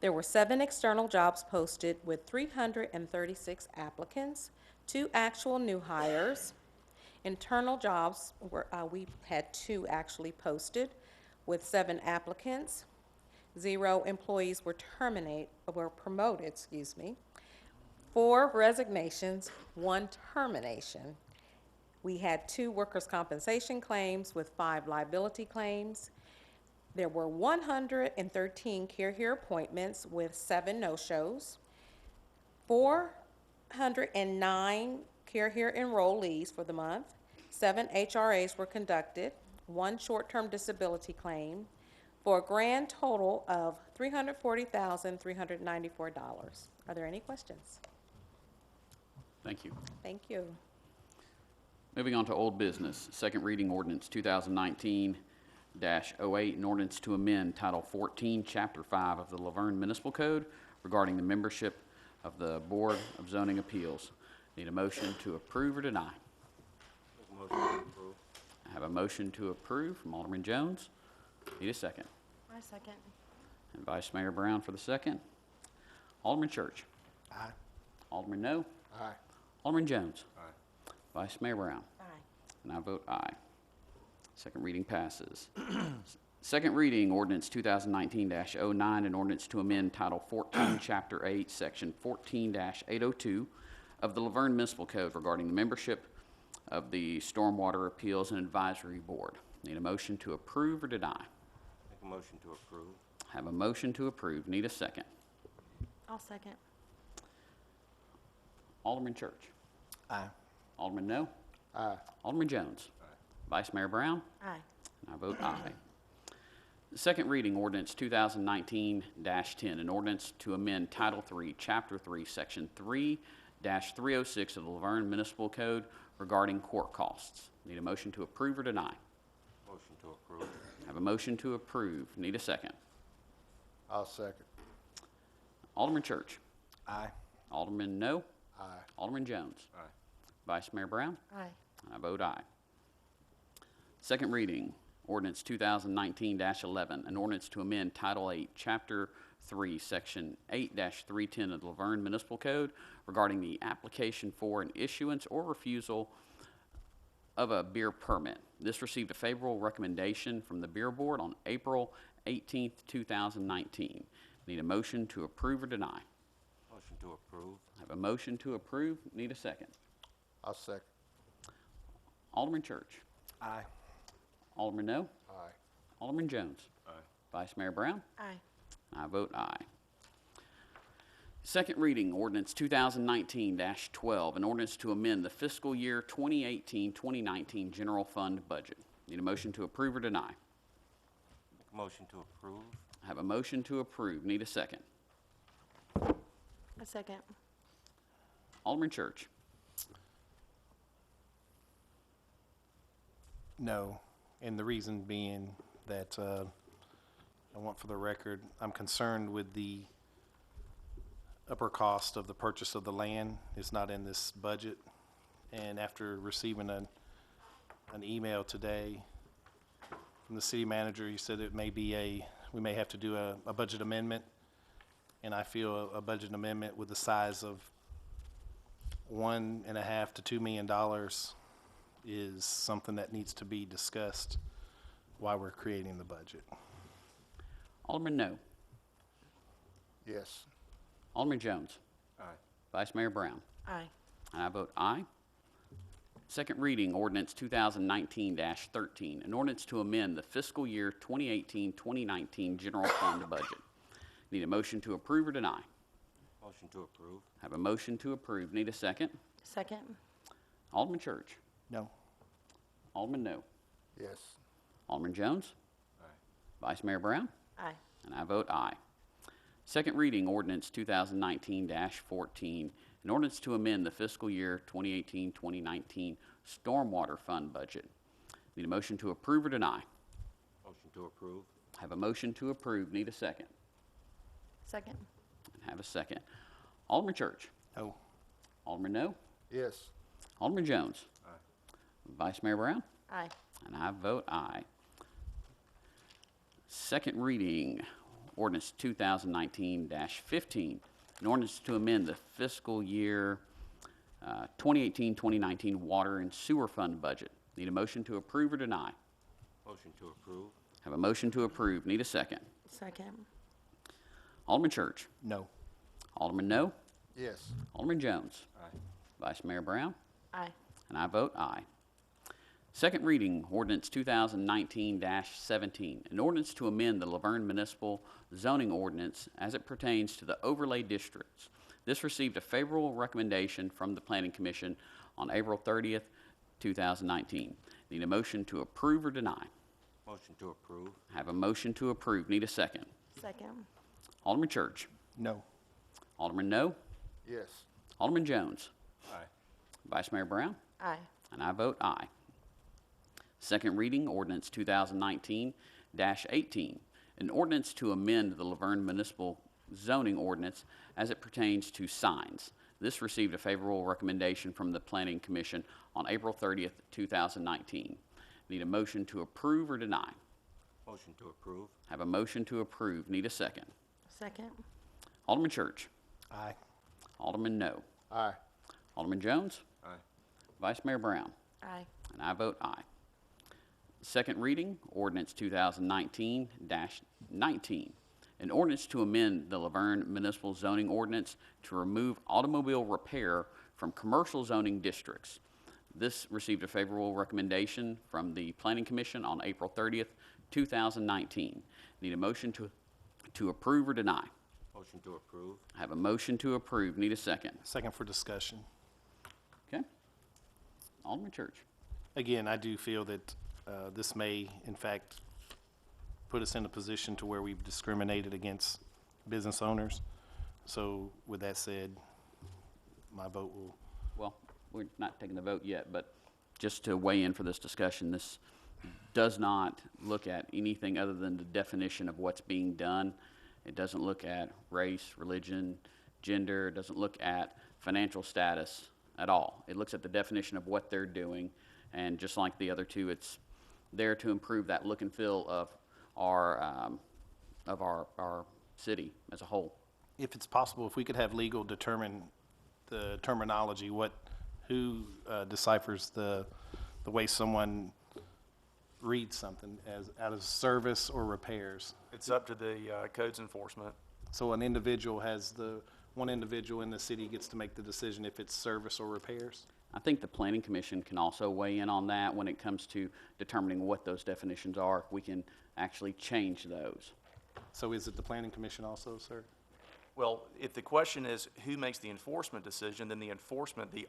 There were 7 external jobs posted with 336 applicants, 2 actual new hires. Internal jobs were, we had 2 actually posted with 7 applicants. 0 employees were promoted, 4 resignations, 1 termination. We had 2 workers' compensation claims with 5 liability claims. There were 113 care here appointments with 7 no-shows, 409 care here enrollees for the month, 7 HRAs were conducted, 1 short-term disability claim, for a grand total of $340,394. Are there any questions? Thank you. Thank you. Moving on to old business. Second reading ordinance 2019-08, an ordinance to amend Title 14, Chapter 5 of the Laverne Municipal Code regarding the membership of the Board of Zoning Appeals. Need a motion to approve or deny? Motion to approve. I have a motion to approve from Alderman Jones. Need a second. I second. And Vice Mayor Brown for the second. Alderman Church. Aye. Alderman No. Aye. Alderman Jones. Aye. Vice Mayor Brown. Aye. And I vote aye. Second reading passes. Second reading ordinance 2019-09, an ordinance to amend Title 14, Chapter 8, Section 14-802 of the Laverne Municipal Code regarding the membership of the Stormwater Appeals and Advisory Board. Need a motion to approve or deny? Make a motion to approve. Have a motion to approve. Need a second. I'll second. Alderman Church. Aye. Alderman No. Aye. Alderman Jones. Aye. Vice Mayor Brown. Aye. And I vote aye. Second reading ordinance 2019-10, an ordinance to amend Title 3, Chapter 3, Section 3-306 of the Laverne Municipal Code regarding court costs. Need a motion to approve or deny? Motion to approve. Have a motion to approve. Need a second. I'll second. Alderman Church. Aye. Alderman No. Aye. Alderman Jones. Aye. Vice Mayor Brown. Aye. And I vote aye. Second reading, ordinance 2019-11, an ordinance to amend Title 8, Chapter 3, Section 8-310 of the Laverne Municipal Code regarding the application for an issuance or refusal of a beer permit. This received a favorable recommendation from the Beer Board on April 18th, 2019. Need a motion to approve or deny? Motion to approve. I have a motion to approve. Need a second. I'll second. Alderman Church. Aye. Alderman No. Aye. Alderman Jones. Aye. Vice Mayor Brown. Aye. I vote aye. Second reading, ordinance 2019-12, an ordinance to amend the fiscal year 2018-2019 general fund budget. Need a motion to approve or deny? Motion to approve. I have a motion to approve. Need a second. A second. Alderman Church. No, and the reason being that, I want for the record, I'm concerned with the upper cost of the purchase of the land. It's not in this budget. And after receiving an email today from the city manager, he said it may be we may have to do a budget amendment. And I feel a budget amendment with the size of $1.5 to $2 million is something that needs to be discussed while we're creating the budget. Alderman No. Yes. Alderman Jones. Aye. Vice Mayor Brown. Aye. And I vote aye. Second reading, ordinance 2019-13, an ordinance to amend the fiscal year 2018-2019 general fund budget. Need a motion to approve or deny? Motion to approve. Have a motion to approve. Need a second. Second. Alderman Church. No. Alderman No. Yes. Alderman Jones. Aye. Vice Mayor Brown. Aye. And I vote aye. Second reading, ordinance 2019-14, an ordinance to amend the fiscal year 2018-2019 stormwater fund budget. Need a motion to approve or deny? Motion to approve. Have a motion to approve. Need a second. Second. And have a second. Alderman Church. No. Alderman No. Yes. Alderman Jones. Aye. Vice Mayor Brown. Aye. And I vote aye. Second reading, ordinance 2019-15, an ordinance to amend the fiscal year 2018-2019 water and sewer fund budget. Need a motion to approve or deny? Motion to approve. Have a motion to approve. Need a second. Second. Alderman Church. No. Alderman No. Yes. Alderman Jones. Aye. Vice Mayor Brown. Aye. And I vote aye. Second reading, ordinance 2019-17, an ordinance to amend the Laverne Municipal Zoning Ordinance as it pertains to the overlay districts. This received a favorable recommendation from the Planning Commission on April 30th, 2019. Need a motion to approve or deny? Motion to approve. Have a motion to approve. Need a second. Second. Alderman Church. No. Alderman No. Yes. Alderman Jones. Aye. Vice Mayor Brown. Aye. And I vote aye. Second reading, ordinance 2019-18, an ordinance to amend the Laverne Municipal Zoning Ordinance as it pertains to signs. This received a favorable recommendation from the Planning Commission on April 30th, 2019. Need a motion to approve or deny? Motion to approve. Have a motion to approve. Need a second. Second. Alderman Church. Aye. Alderman No. Aye. Alderman Jones. Aye. Vice Mayor Brown. Aye. And I vote aye. Second reading, ordinance 2019-19, an ordinance to amend the Laverne Municipal Zoning Ordinance to remove automobile repair from commercial zoning districts. This received a favorable recommendation from the Planning Commission on April 30th, 2019. Need a motion to approve or deny? Motion to approve. I have a motion to approve. Need a second. Second for discussion. Okay. Alderman Church. Again, I do feel that this may, in fact, put us in a position to where we've discriminated against business owners. So with that said, my vote will. Well, we're not taking the vote yet, but just to weigh in for this discussion, this does not look at anything other than the definition of what's being done. It doesn't look at race, religion, gender. It doesn't look at financial status at all. It looks at the definition of what they're doing, and just like the other two, it's there to improve that look and feel of our city as a whole. If it's possible, if we could have legal determine the terminology, who deciphers the way someone reads something as out of service or repairs. It's up to the codes enforcement. So one individual in the city gets to make the decision if it's service or repairs? I think the Planning Commission can also weigh in on that when it comes to determining what those definitions are, if we can actually change those. So is it the Planning Commission also, sir? Well, if the question is who makes the enforcement decision, then the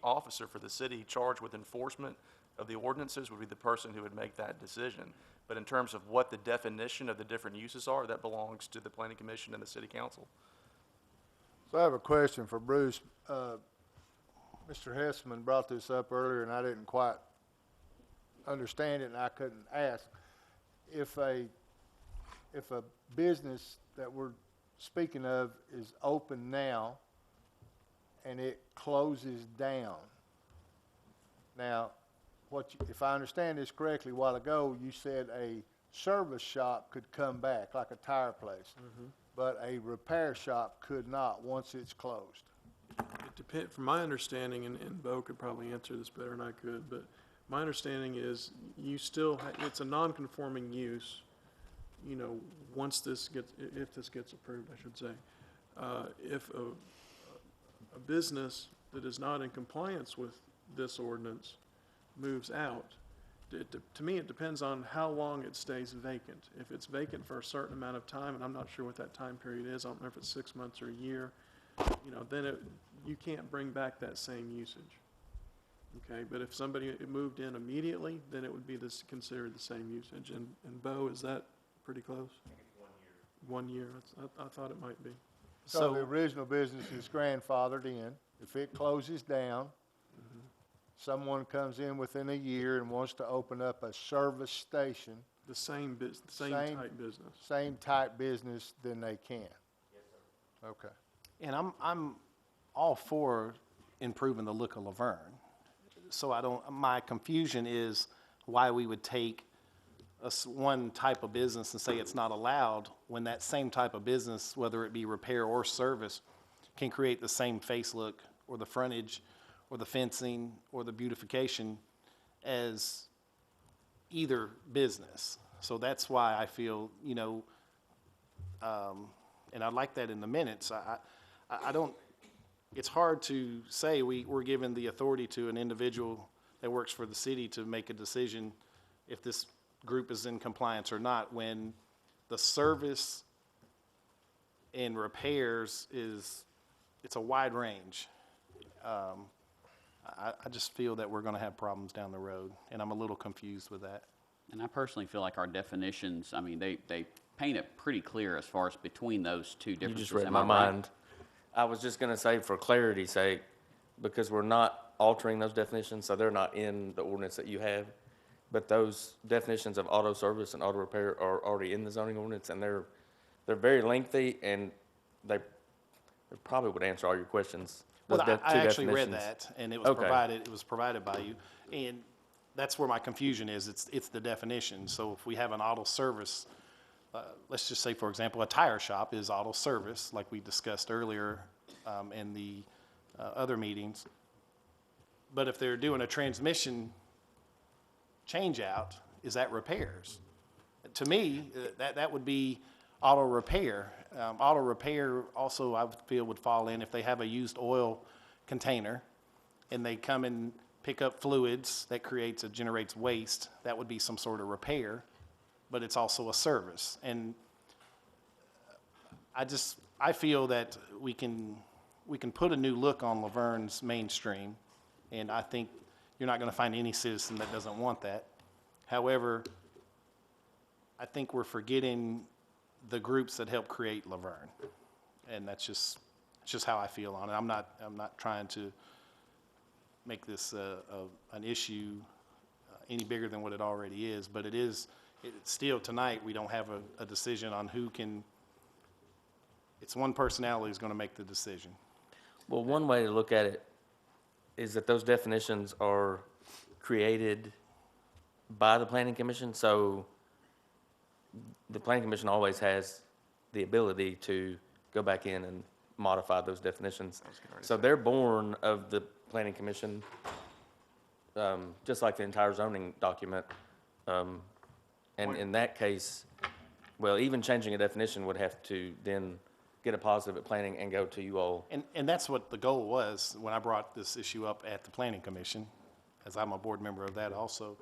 officer for the city charged with enforcement of the ordinances would be the person who would make that decision. But in terms of what the definition of the different uses are, that belongs to the planning commission and the city council. So I have a question for Bruce. Mr. Hessman brought this up earlier, and I didn't quite understand it, and I couldn't ask. If a business that we're speaking of is open now, and it closes down, now, if I understand this correctly, a while ago, you said a service shop could come back, like a tire place, but a repair shop could not once it's closed. It depends, from my understanding, and Bo could probably answer this better than I could, but my understanding is you still, it's a non-conforming use, you know, once this gets, if this gets approved, I should say. If a business that is not in compliance with this ordinance moves out, to me, it depends on how long it stays vacant. If it's vacant for a certain amount of time, and I'm not sure what that time period is, I don't know if it's 6 months or a year, you know, then you can't bring back that same usage. Okay, but if somebody moved in immediately, then it would be considered the same usage. And Bo, is that pretty close? I think it's 1 year. 1 year, I thought it might be. So the original business is grandfathered in. If it closes down, someone comes in within a year and wants to open up a service station. The same type business. Same type business, then they can. Yes, sir. Okay. And I'm all for improving the look of Laverne. So my confusion is why we would take one type of business and say it's not allowed when that same type of business, whether it be repair or service, can create the same face look or the frontage or the fencing or the beautification as either business. So that's why I feel, you know, and I'd like that in the minutes. I don't, it's hard to say we're giving the authority to an individual that works for the city to make a decision if this group is in compliance or not, when the service and repairs it's a wide range. I just feel that we're going to have problems down the road, and I'm a little confused with that. And I personally feel like our definitions, I mean, they paint it pretty clear as far as between those two You differences. just read Am my I right? mind. I was just going to say, for clarity's sake, because we're not altering those definitions, so they're not in the ordinance that you have, but those definitions of auto service and auto repair are already in the zoning ordinance, and they're very lengthy, and they probably would answer all your questions. Well, Those I two actually read definitions. that, and it was Okay. provided by you, and that's where my confusion is. It's the definition. So if we have an auto service, let's just say, for example, a tire shop is auto service, like we discussed earlier in the other meetings. But if they're doing a transmission change out, is that repairs? To me, that would be auto repair. Auto repair also, I feel, would fall in if they have a used oil container and they come and pick up fluids that generates waste. That would be some sort of repair, but it's also a service. And I feel that we can put a new look on Laverne's mainstream, and I think you're not going to find any citizen that doesn't want that. However, I think we're forgetting the groups that help create Laverne, and that's just how I feel on it. I'm not trying to make this an issue any bigger than what it already is, but it's still tonight we don't have a decision on who can. It's one personality who's going to make the decision. Well, one way to look at it is that those definitions are created by the planning commission, so the planning commission always has the ability to go back in and modify those definitions. So they're born of the planning commission, just like the entire zoning document. And in that case, well, even changing a definition would have to then get a positive at planning and go to you all. And that's what the goal was when I brought this issue up at the planning commission, as I'm a board member of that also.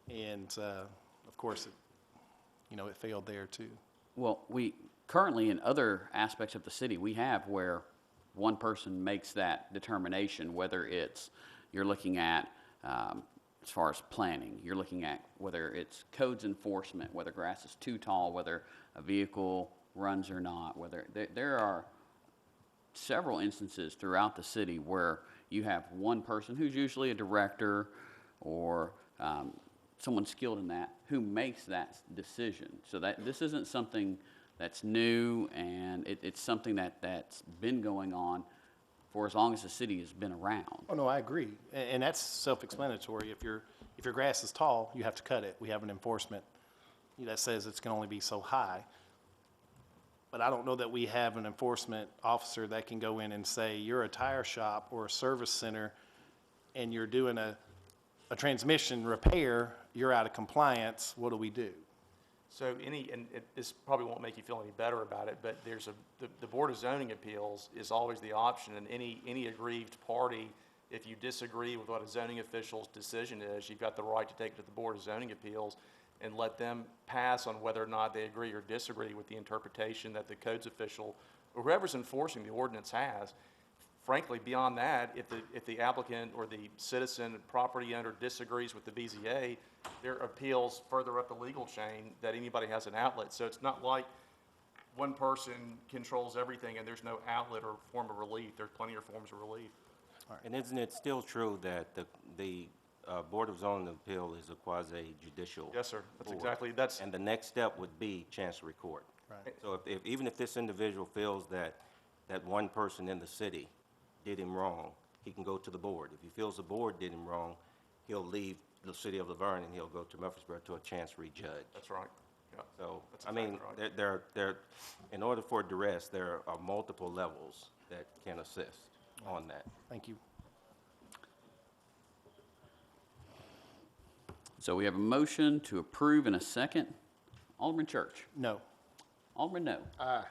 And of course, it failed there too. Well, currently in other aspects of the city, we have where one person makes that determination, whether it's, you're looking at, as far as planning, you're looking at whether it's codes enforcement, whether grass is too tall, whether a vehicle runs or not, whether, there are several instances throughout the city where you have one person who's usually a director or someone skilled in that who makes that decision. So that this isn't something that's new, and it's something that's been going on for as long as the city has been around. Oh, no, I agree. And that's self-explanatory. If your grass is tall, you have to cut it. We have an enforcement that says it's can only be so high. But I don't know that we have an enforcement officer that can go in and say, you're a tire shop or a service center and you're doing a transmission repair, you're out of compliance, what do we do? So this probably won't make you feel any better about it, but the Board of Zoning Appeals is always the option, and any aggrieved party, if you disagree with what a zoning official's decision is, you've got the right to take it to the Board of Zoning Appeals and let them pass on whether or not they agree or disagree with the interpretation that the codes official or whoever's enforcing the ordinance has. Frankly, beyond that, if the applicant or the citizen property owner disagrees with the BZA, there are appeals further up the legal chain that anybody has an outlet. So it's not like one person controls everything and there's no outlet or form of relief. There's plenty of forms of relief. And isn't it still true that the Board of Zoning Appeal is a quasi-judicial? Yes, sir. That's board? exactly, And the next step would be Chancery Court. Right. So even if this individual feels that one person in the city did him wrong, he can go to the board. If he feels the board did him wrong, he'll leave the city of Laverne and he'll go to Murfreesboro to a Chancery judge. That's right. Yeah. So, That's I mean, exactly right. in order for duress, there are multiple levels that can assist on that. Thank you. So we have a motion to approve in a second. Alderman Church. No. Alderman No. Aye.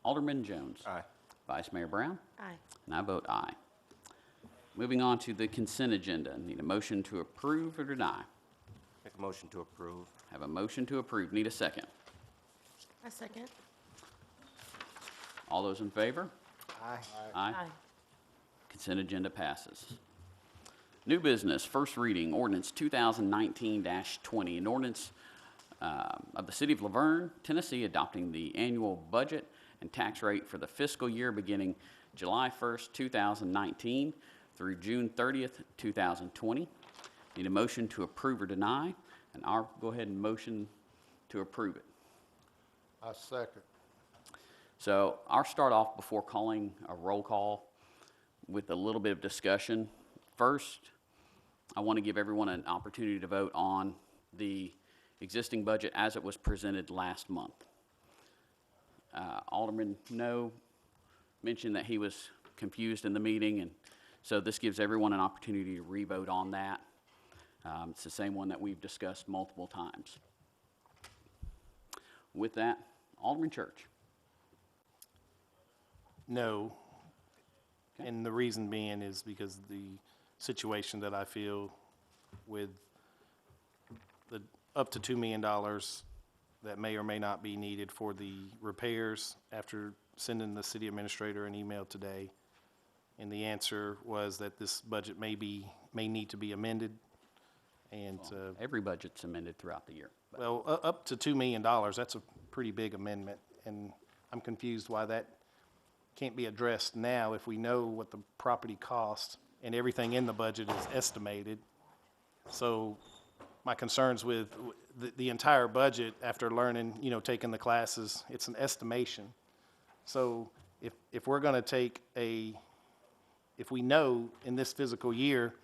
Alderman Jones. Aye. Vice Mayor Brown. Aye. And I vote aye. Moving on to the consent agenda. Need a motion to approve or deny. Make a motion to approve. Have a motion to approve. Need a second. A second. All those in favor? Aye. Aye. Consent agenda passes. New business, first reading, ordinance 2019-20, an ordinance of the City of Laverne, Tennessee, adopting the annual budget and tax rate for the fiscal year beginning July 1st, 2019 through June 30th, 2020. Need a motion to approve or deny, and I'll go ahead and motion to approve it. I second. So I'll start off before calling a roll call with a little bit of discussion. First, I want to give everyone an opportunity to vote on the existing budget as it was presented last month. Alderman No mentioned that he was confused in the meeting, and so this gives everyone an opportunity to re-vote on that. It's the same one that we've discussed multiple times. With that, Alderman Church. No. Okay. And the reason being is because the situation that I feel with the up to $2 million that may or may not be needed for the repairs after sending the city administrator an email today. And the answer was that this budget may need to be amended. And, Every budget's amended throughout the year. well, up to $2 million, that's a pretty big amendment. And I'm confused why that can't be addressed now if we know what the property costs and everything in the budget is estimated. So my concerns with the entire budget after learning, taking the classes, it's an estimation. So if we're gonna take if we know in this fiscal year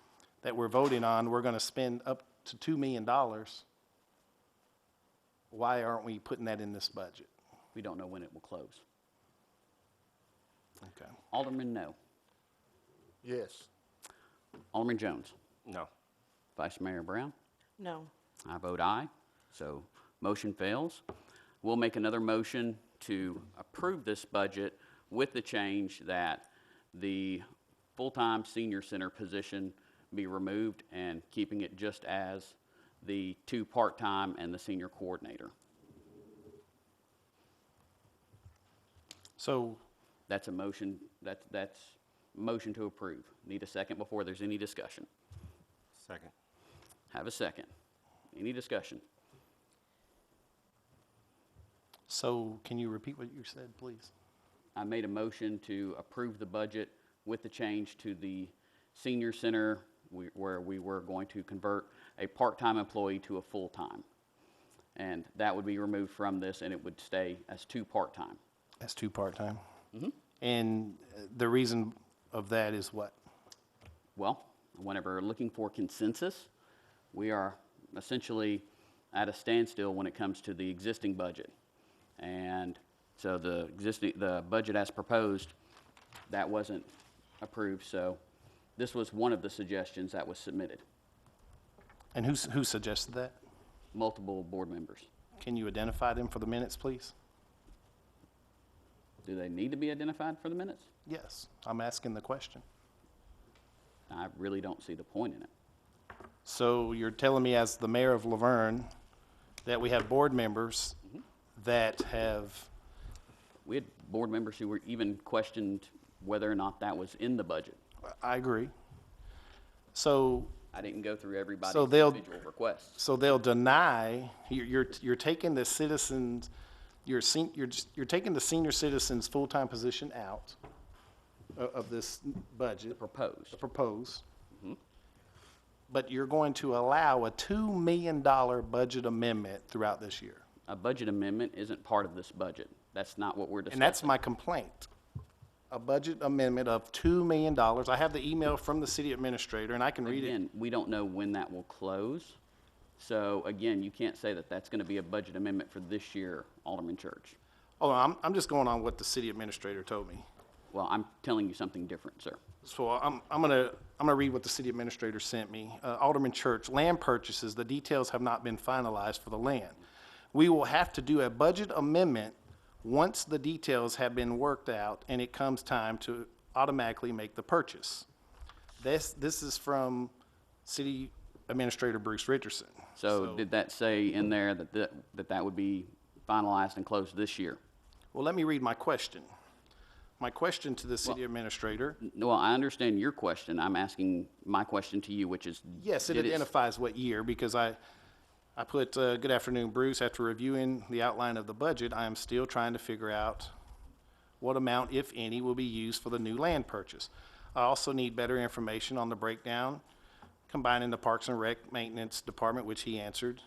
that we're voting on, we're gonna spend up to $2 million, why aren't we putting that in this budget? We don't know when it will close. Okay. Alderman No. Yes. Alderman Jones. No. Vice Mayor Brown. No. I vote aye, so motion fails. We'll make another motion to approve this budget with the change that the full-time senior center position be removed and keeping it just as the 2 part-time and the senior coordinator. So, That's a motion, that's motion to approve. Need a second before there's any discussion. Second. Have a second. Any discussion? so can you repeat what you said, please? I made a motion to approve the budget with the change to the senior center where we were going to convert a part-time employee to a full-time. And that would be removed from this and it would stay as 2 part-time. That's 2 part-time? Mhm. And the reason of that is what? Well, whenever looking for consensus, we are essentially at a standstill when it comes to the existing budget. And so the budget as proposed, that wasn't approved, so this was one of the suggestions that was submitted. And who suggested that? Multiple board members. Can you identify them for the minutes, please? Do they need to be identified for the minutes? Yes, I'm asking the question. I really don't see the point in it. So you're telling me as the mayor of Laverne that we have board members that have, We had board members who were even questioned whether or not that was in the budget. I agree. So, I didn't go through everybody's so they'll, individual requests. so they'll deny, you're taking the citizens, you're taking the senior citizens' full-time position out of this budget. Proposed. Proposed. But you're going to allow a $2 million budget amendment throughout this year. A budget amendment isn't part of this budget. That's not what we're discussing. And that's my complaint. A budget amendment of $2 million. I have the email from the city administrator, and I can read it. Again, we don't know when that will close. So again, you can't say that that's going to be a budget amendment for this year, Alderman Church. Oh, I'm just going on what the city administrator told me. Well, I'm telling you something different, sir. So I'm gonna read what the city administrator sent me. Alderman Church, land purchases, the details have not been finalized for the land. We will have to do a budget amendment once the details have been worked out and it comes time to automatically make the purchase. This is from City Administrator Bruce Richardson. So did that say in there that would be finalized and closed this year? Well, let me read my question. My question to the city administrator. Well, I understand your question. I'm asking my question to you, which is. Yes, it identifies what year, because I put, good afternoon, Bruce. After reviewing the outline of the budget, I am still trying to figure out what amount, if any, will be used for the new land purchase. I also need better information on the breakdown, combining the Parks and Rec Maintenance Department, which he answered.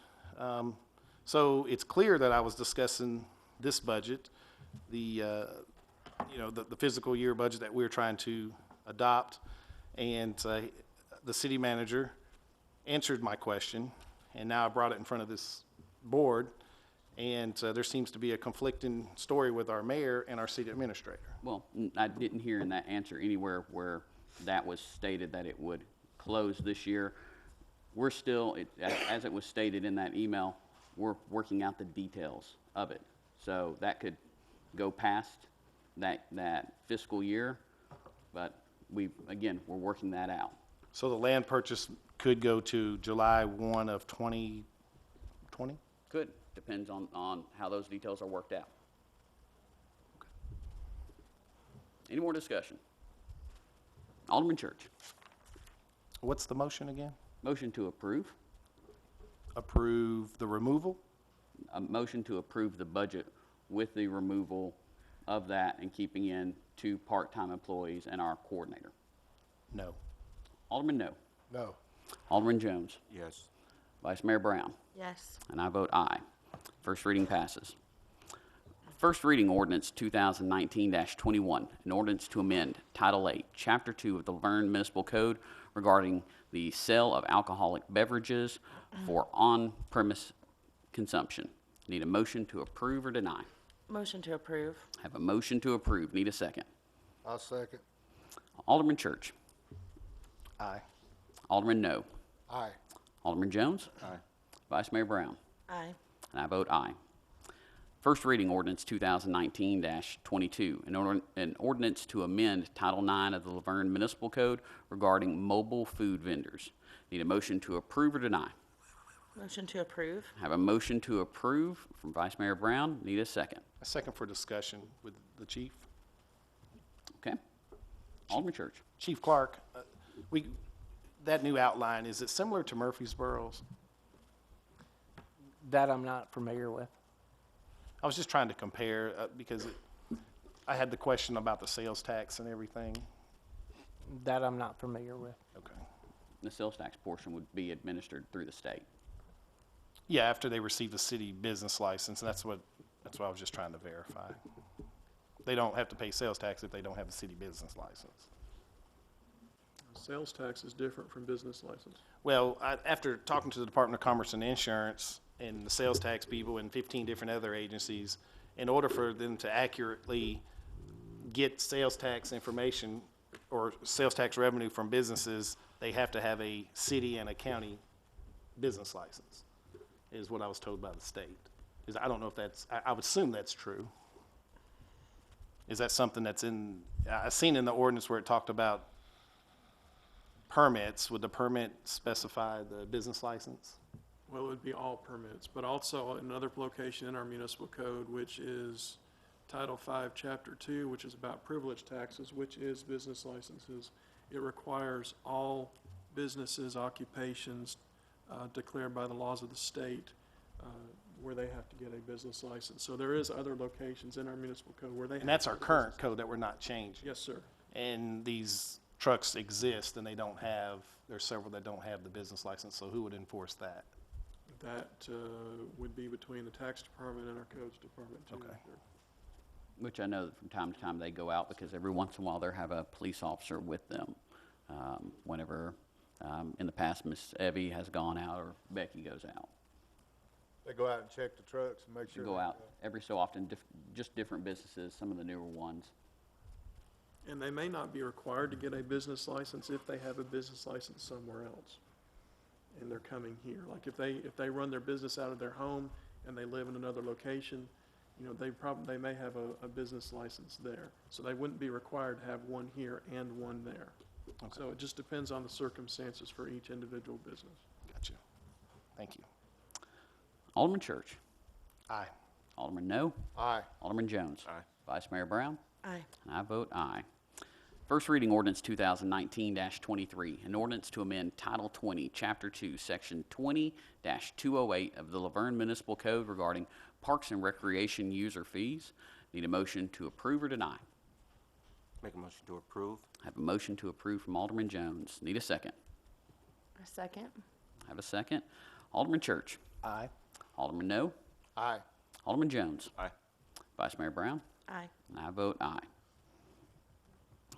So it's clear that I was discussing this budget, the fiscal year budget that we're trying to adopt, and the city manager answered my question, and now I brought it in front of this board, and there seems to be a conflicting story with our mayor and our city administrator. Well, I didn't hear in that answer anywhere where that was stated that it would close this year. We're still, as it was stated in that email, we're working out the details of it. So that could go past that fiscal year, but we're working that out. So the land purchase could go to July 1 of 2020? Could, depends on how those details are worked out. Okay. Any more discussion? Alderman Church. What's the motion again? Motion to approve. Approve the removal? A motion to approve the budget with the removal of that and keeping in 2 part-time employees and our coordinator. No. Alderman No. No. Alderman Jones. Yes. Vice Mayor Brown. Yes. And I vote aye. First reading passes. First reading ordinance 2019-21, an ordinance to amend Title 8, Chapter 2 of the Laverne Municipal Code regarding the sale of alcoholic beverages for on-premise consumption. Need a motion to approve or deny? Motion to approve. Have a motion to approve. Need a second. I'll second. Alderman Church. Aye. Alderman No. Aye. Alderman Jones. Aye. Vice Mayor Brown. Aye. And I vote aye. First reading ordinance 2019-22, an ordinance to amend Title 9 of the Laverne Municipal Code regarding mobile food vendors. Need a motion to approve or deny? Motion to approve. Have a motion to approve from Vice Mayor Brown. Need a second. A second for discussion with the chief. Alderman Church. Chief Clark, that new outline, is it similar to Murfreesboro's? That I'm not familiar with. I was just trying to compare, because I had the question about the sales tax and everything. That I'm not familiar with. Okay. The sales tax portion would be administered through the state. Yeah, after they receive the city business license, and that's what I was just trying to verify. They don't have to pay sales tax if they don't have the city business license. Sales tax is different from business license. Well, after talking to the Department of Commerce and Insurance and the sales tax people and 15 different other agencies, in order for them to accurately get sales tax information or sales tax revenue from businesses, they have to have a city and a county business license, is what I was told by the state. I don't know if that's, I would assume that's true. Is that something that's I've seen in the ordinance where it talked about permits. Would the permit specify the business license? Well, it would be all permits, but also another location in our municipal code, which is Title V, Chapter 2, which is about privilege taxes, which is business licenses. It requires all businesses, occupations declared by the laws of the state where they have to get a business license. So there is other locations in our municipal code where they have. And that's to our get a current business. code that we're not changing. Yes, sir. And these trucks exist and they don't have, there's several that don't have the business license, so who would enforce that? That would be between the tax department and our codes department, too. Okay. Which I know that from time to time they go out because every once in a while they have a police officer with them. Whenever, in the past, Miss Evie has gone out or Becky goes out. They go out and check the trucks and make They sure. go out every so often, just different businesses, some of the newer ones. And they may not be required to get a business license if they have a business license somewhere else. And they're coming here. Like if they run their business out of their home and they live in another location, you know, they may have a business license there. So they wouldn't be required to have one here and one there. Okay. So it just depends on the circumstances for each individual business. Gotcha. Thank you. Alderman Church. Aye. Alderman No. Aye. Alderman Jones. Aye. Vice Mayor Brown. Aye. And I vote aye. First reading ordinance 2019-23, an ordinance to amend Title 20, Chapter 2, Section 20-208 of the Laverne Municipal Code regarding parks and recreation user fees. Need a motion to approve or deny. Make a motion to approve. Have a motion to approve from Alderman Jones. Need a second. A second. Have a second. Alderman Church. Aye. Alderman No. Aye. Alderman Jones. Aye. Vice Mayor Brown. Aye. And I vote aye.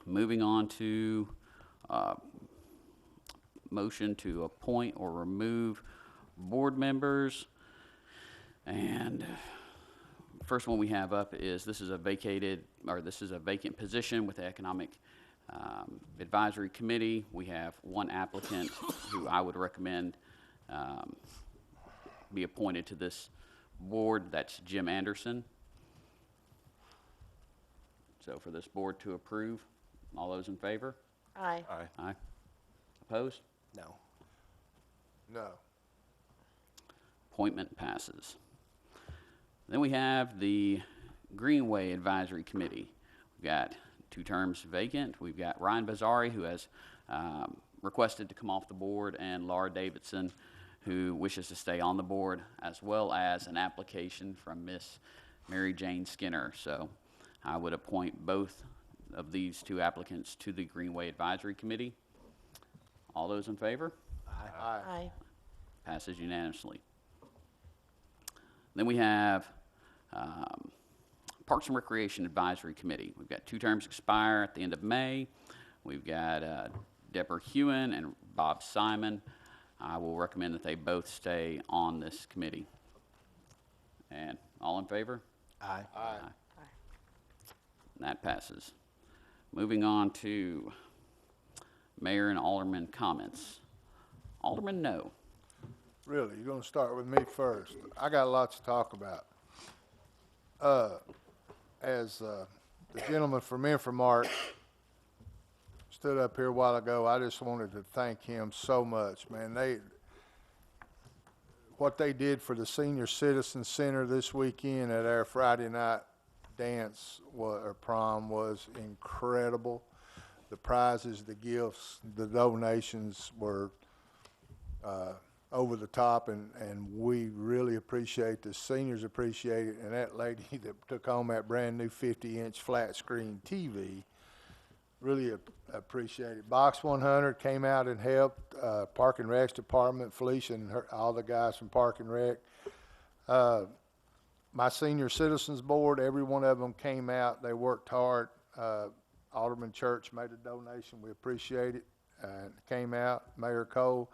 Moving on to motion to appoint or remove board members. And first one we have up is this is a vacant position with the Economic Advisory Committee. We have one applicant who I would recommend be appointed to this board. That's Jim Anderson. So for this board to approve, all those in favor? Aye. Aye. Aye. Opposed? No. No. Appointment passes. Then we have the Greenway Advisory Committee. We've got 2 terms vacant. We've got Ryan Bazari, who has requested to come off the board, and Laura Davidson, who wishes to stay on the board, as well as an application from Miss Mary Jane Skinner. So I would appoint both of these 2 applicants to the Greenway Advisory Committee. All those in favor? Aye. Aye. Passes unanimously. Then we have Parks and Recreation Advisory Committee. We've got 2 terms expire at the end of May. We've got Deborah Hewen and Bob Simon. I will recommend that they both stay on this committee. And all in favor? Aye. Aye. And that passes. Moving on to Mayor and Alderman comments. Alderman No. Really, you're gonna start with me first. I got lots to talk about. As the gentleman from Infomart stood up here a while ago, I just wanted to thank him so much, man. What they did for the Senior Citizen Center this weekend at our Friday night dance or prom was incredible. the prizes, the gifts, the donations were over the top, and we really appreciate, the seniors appreciate it, and that lady that took home that brand-new 50-inch flat-screen TV, really appreciate it. Box 100 came out and helped, Park and Rec's department, Felicia and all the guys from Park and Rec. My senior citizens board, every one of them came out. They worked hard. Alderman Church made a donation. We appreciate it. Came out. Mayor Cole.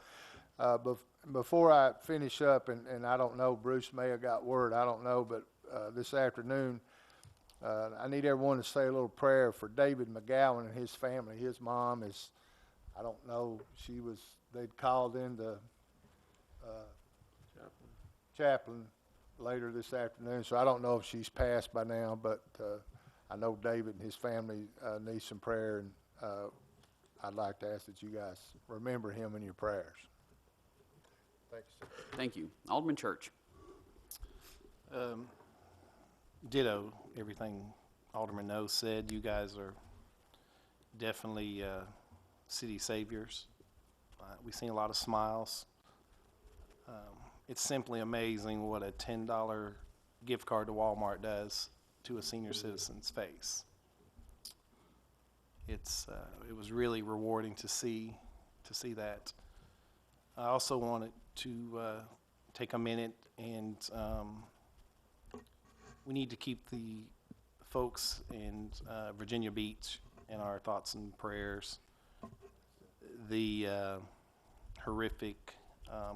Before I finish up, and I don't know, Bruce may have got word, I don't know, but this afternoon, I need everyone to say a little prayer for David McGowan and his family. His mom is, I don't know, they'd called in the chaplain later this afternoon, so I don't know if she's passed by now, but I know David and his family need some prayer, and I'd like to ask that you guys remember him in your prayers. Thanks. Thank you. Alderman Church. Ditto everything Alderman No said. You guys are definitely city saviors. We've seen a lot of smiles. It's simply amazing what a $10 gift card to Walmart does to a senior citizen's face. It was really rewarding to see that. I also wanted to take a minute and we need to keep the folks in Virginia Beach in our thoughts and prayers. The horrific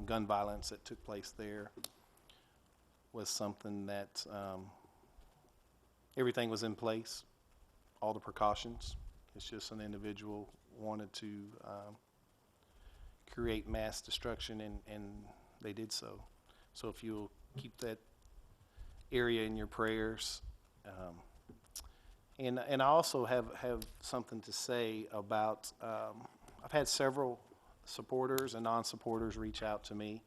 gun violence that took place there was something that everything was in place, all the precautions. It's just an individual wanted to create mass destruction, and they did so. So if you'll keep that area in your prayers. And I also have something to say about, I've had several supporters and non-supporters reach out to me,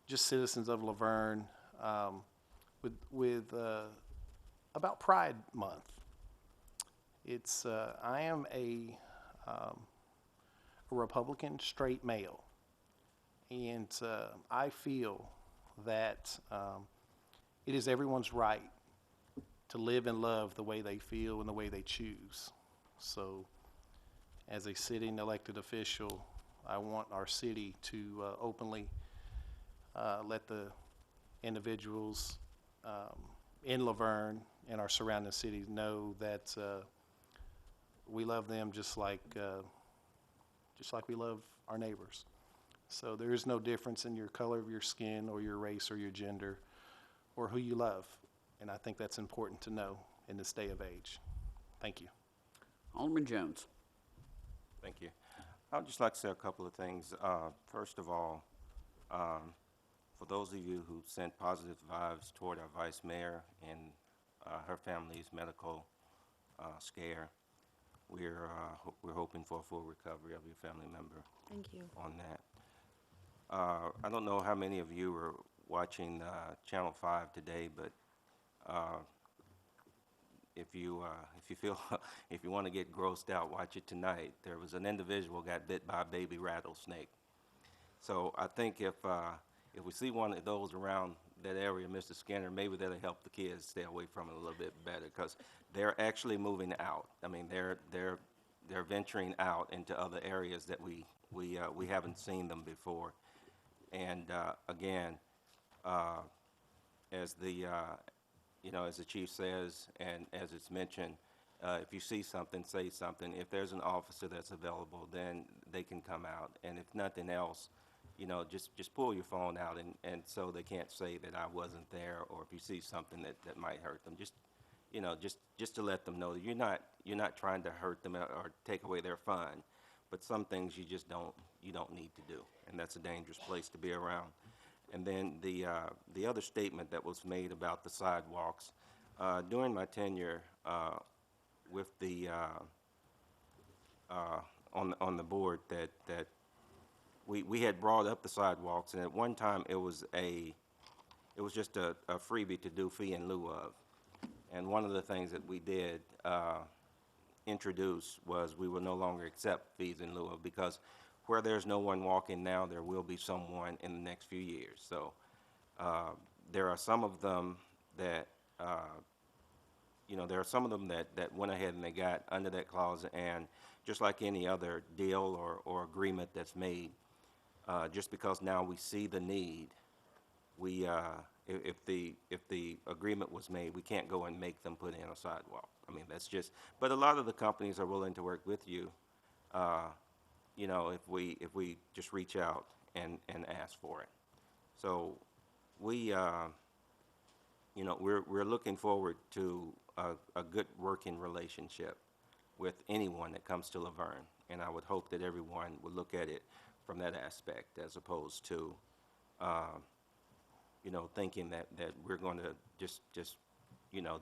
just citizens of Laverne, with about Pride Month. It's I am a Republican straight male, and I feel that it is everyone's right to live and love the way they feel and the way they choose. So as a sitting elected official, I want our city to openly let the individuals in Laverne and our surrounding cities know that we love them just like we love our neighbors. So there is no difference in your color of your skin or your race or your gender or who you love. And I think that's important to know in this day of age. Thank you. Alderman Jones. Thank you. I'd just like to say a couple of things. First of all, for those of you who sent positive vibes toward our vice mayor and her family's medical scare, we're hoping for a full recovery of your family member. Thank you. On that. I don't know how many of you were watching Channel 5 today, but if you feel if you want to get grossed out, watch it tonight. There was an individual got bit by a baby rattlesnake. So I think if we see one of those around that area, Mr. Skinner, maybe that'll help the kids stay away from it a little bit better, because they're actually moving out. I mean, they're venturing out into other areas that we haven't seen them before. And again, as the as the chief says, and as it's mentioned, if you see something, say something. If there's an officer that's available, then they can come out. And if nothing else, just pull your phone out, and so they can't say that I wasn't there. Or if you see something that might hurt them, just to let them know that you're not trying to hurt them or take away their fun. But some things you just don't need to do, and that's a dangerous place to be around. And then the other statement that was made about the sidewalks, during my tenure with the on the board, that we had brought up the sidewalks, and at one time it was just a freebie to do fee in lieu of. And one of the things that we did introduced was we will no longer accept fees in lieu of, because where there's no one walking now, there will be someone in the next few years. So there are some of them that, there are some of them that went ahead and they got under that clause, and just like any other deal or agreement that's made, just because now we see the need, we, if the agreement was made, we can't go and make them put in a sidewalk. I mean, that's just, but a lot of the companies are willing to work with you, if we just reach out and ask for it. So we, we're looking forward to a good working relationship with anyone that comes to Laverne, and I would hope that everyone would look at it from that aspect, as opposed to, thinking that we're going to just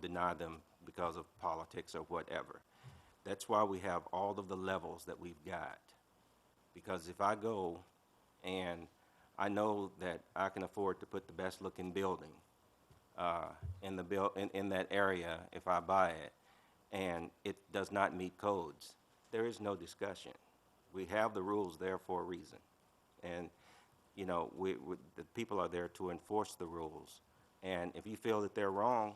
deny them because of politics or whatever. That's why we have all of the levels that we've got. Because if I go and I know that I can afford to put the best looking building in that area, if I buy it, and it does not meet codes, there is no discussion. We have the rules there for a reason. And the people are there to enforce the rules. And if you feel that they're wrong,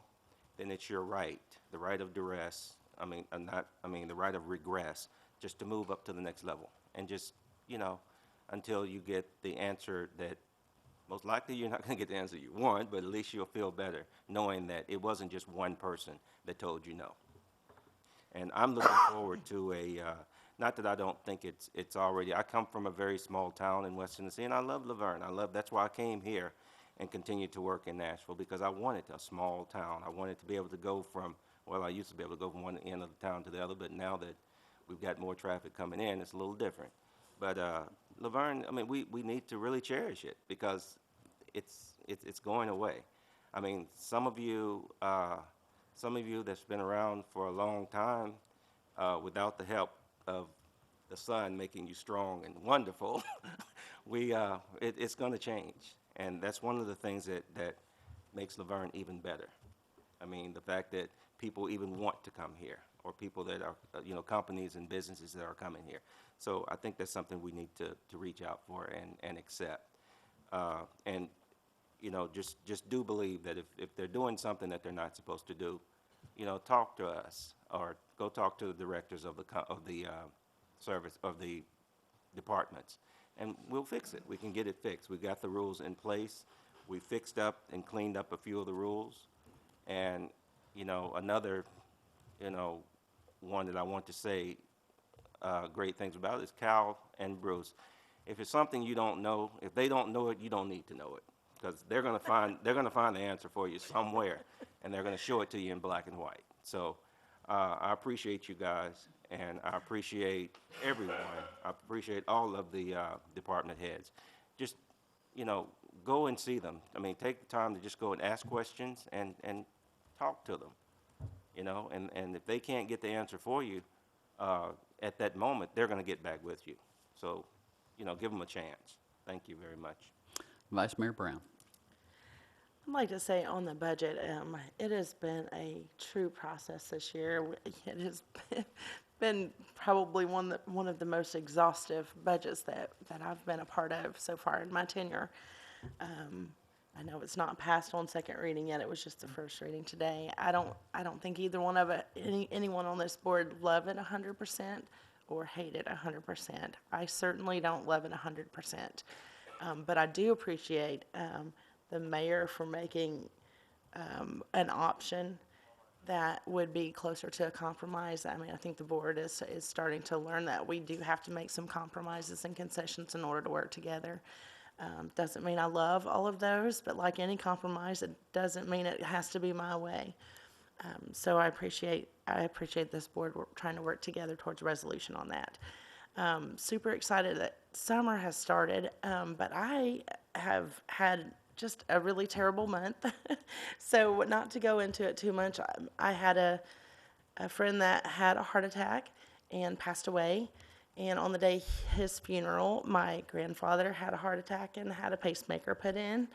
then it's your right, the right of duress, the right of regress, just to move up to the next level. And just, until you get the answer that, most likely you're not going to get the answer you want, but at least you'll feel better knowing that it wasn't just one person that told you no. And I'm looking forward to not that I don't think it's already, I come from a very small town in West Tennessee, and I love Laverne. That's why I came here and continued to work in Nashville, because I wanted a small town. I wanted to be able to go from, I used to be able to go from one end of the town to the other, but now that we've got more traffic coming in, it's a little different. But Laverne, we need to really cherish it, because it's going away. Some of you that's been around for a long time, without the help of the sun making you strong and wonderful, it's going to change. And that's one of the things that makes Laverne even better. The fact that people even want to come here, or people that are, companies and businesses that are coming here. So I think that's something we need to reach out for and accept. And just do believe that if they're doing something that they're not supposed to do, talk to us, or go talk to the directors of the service of the departments, and we'll fix it. We can get it fixed. We got the rules in place. We fixed up and cleaned up a few of the rules, and another one that I want to say great things about is Cal and Bruce. If it's something you don't know, if they don't know it, you don't need to know it, because they're going to find the answer for you somewhere, and they're going to show it to you in black and white. So I appreciate you guys, and I appreciate everyone. I appreciate all of the department heads. Just go and see them. Take the time to just go and ask questions and talk to them. And if they can't get the answer for you at that moment, they're going to get back with you. So, give them a chance. Thank you very much. Vice Mayor Brown. I'd like to say on the budget, it has been a true process this year. It has been probably one of the most exhaustive budgets that I've been a part of so far in my tenure. I know it's not passed on second reading yet. It was just the first reading today. I don't think either one of anyone on this board love it 100% or hate it 100%. I certainly don't love it 100%. But I do appreciate the mayor for making an option that would be closer to a compromise. I think the board is starting to learn that we do have to make some compromises and concessions in order to work together. Doesn't mean I love all of those, but like any compromise, it doesn't mean it has to be my way. So I appreciate this board trying to work together towards a resolution on that. Super excited that summer has started, but I have had just a really terrible month. So not to go into it too much, I had a friend that had a heart attack and passed away. And on the day his funeral, my grandfather had a heart attack and had a pacemaker put in.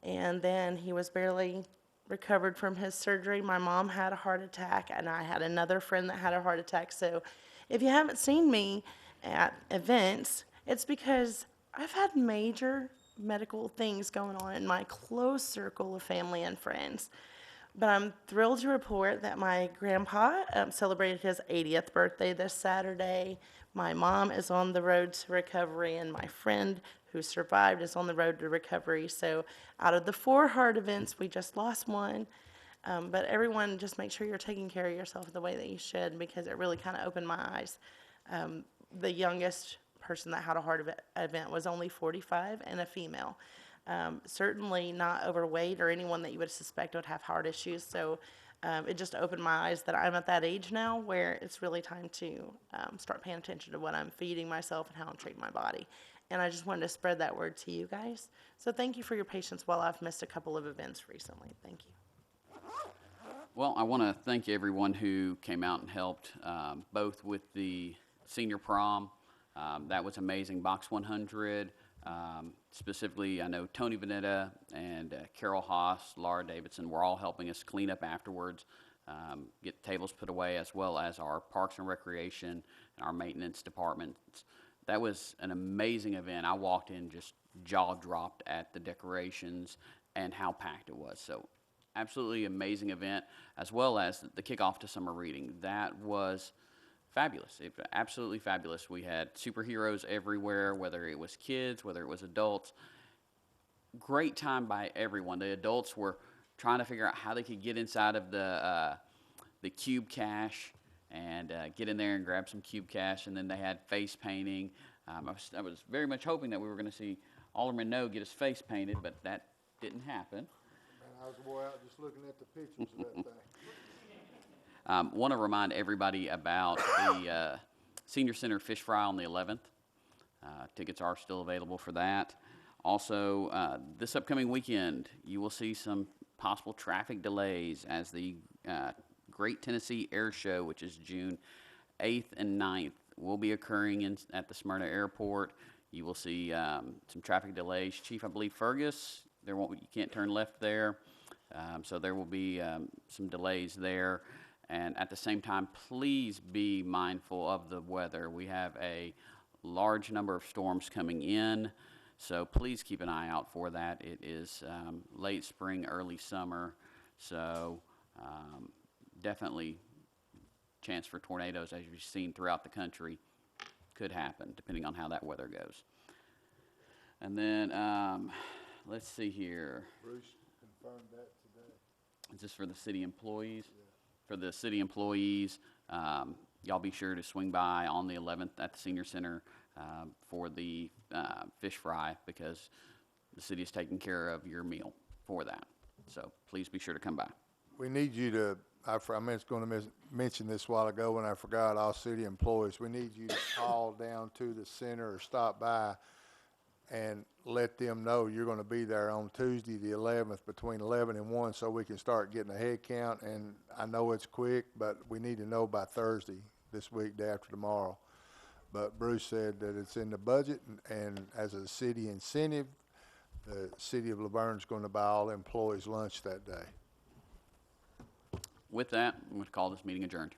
And then he was barely recovered from his surgery. My mom had a heart attack, and I had another friend that had a heart attack. So if you haven't seen me at events, it's because I've had major medical things going on in my close circle of family and friends. But I'm thrilled to report that my grandpa celebrated his 80th birthday this Saturday. My mom is on the road to recovery, and my friend who survived is on the road to recovery. So out of the 4 heart events, we just lost one. But everyone, just make sure you're taking care of yourself the way that you should, because it really kind of opened my eyes. The youngest person that had a heart event was only 45 and a female. Certainly not overweight or anyone that you would suspect would have heart issues. So it just opened my eyes that I'm at that age now where it's really time to start paying attention to what I'm feeding myself and how I'm treating my body. And I just wanted to spread that word to you guys. So thank you for your patience while I've missed a couple of events recently. Thank you. Well, I want to thank everyone who came out and helped, both with the senior prom. That was amazing. Box 100. Specifically, I know Tony Vanetta and Carol Haas, Laura Davidson were all helping us clean up afterwards, get tables put away, as well as our Parks and Recreation and our maintenance departments. That was an amazing event. I walked in just jaw dropped at the decorations and how packed it was. So absolutely amazing event, as well as the kickoff to summer reading. That was fabulous. Absolutely fabulous. We had superheroes everywhere, whether it was kids, whether it was adults. Great time by everyone. The adults were trying to figure out how they could get inside of the cube cache and get in there and grab some cube cache. And then they had face painting. I was very much hoping that we were going to see Alderman No get his face painted, but that didn't happen. Man, I was wore out just looking at the pictures of that thing. Want to remind everybody about the Senior Center Fish Fry on the 11th. Tickets are still available for that. Also, this upcoming weekend, you will see some possible traffic delays as the Great Tennessee Air Show, which is June 8th and 9th, will be occurring at the Smyrna Airport. You will see some traffic delays. Chief, I believe Fergus, you can't turn left there. So there will be some delays there. And at the same time, please be mindful of the weather. We have a large number of storms coming in, so please keep an eye out for that. It is late spring, early summer, so definitely chance for tornadoes, as you've seen throughout the country, could happen, depending on how that weather goes. And then, let's see here. Bruce confirmed that today. Is this for the city employees? Yeah. For the city employees, y'all be sure to swing by on the 11th at the Senior Center for the fish fry, because the city is taking care of your meal for that. So please be sure to come by. We need you to, I was going to mention this a while ago when I forgot, all city employees, we need you to call down to the center or stop by and let them know you're going to be there on Tuesday the 11th between 11 and 1 so we can start getting a head count. And I know it's quick, but we need to know by Thursday this week, day after tomorrow. But Bruce said that it's in the budget, and as a city incentive, the city of Laverne is going to buy all employees lunch that day. With that, I'm going to call this meeting adjourned.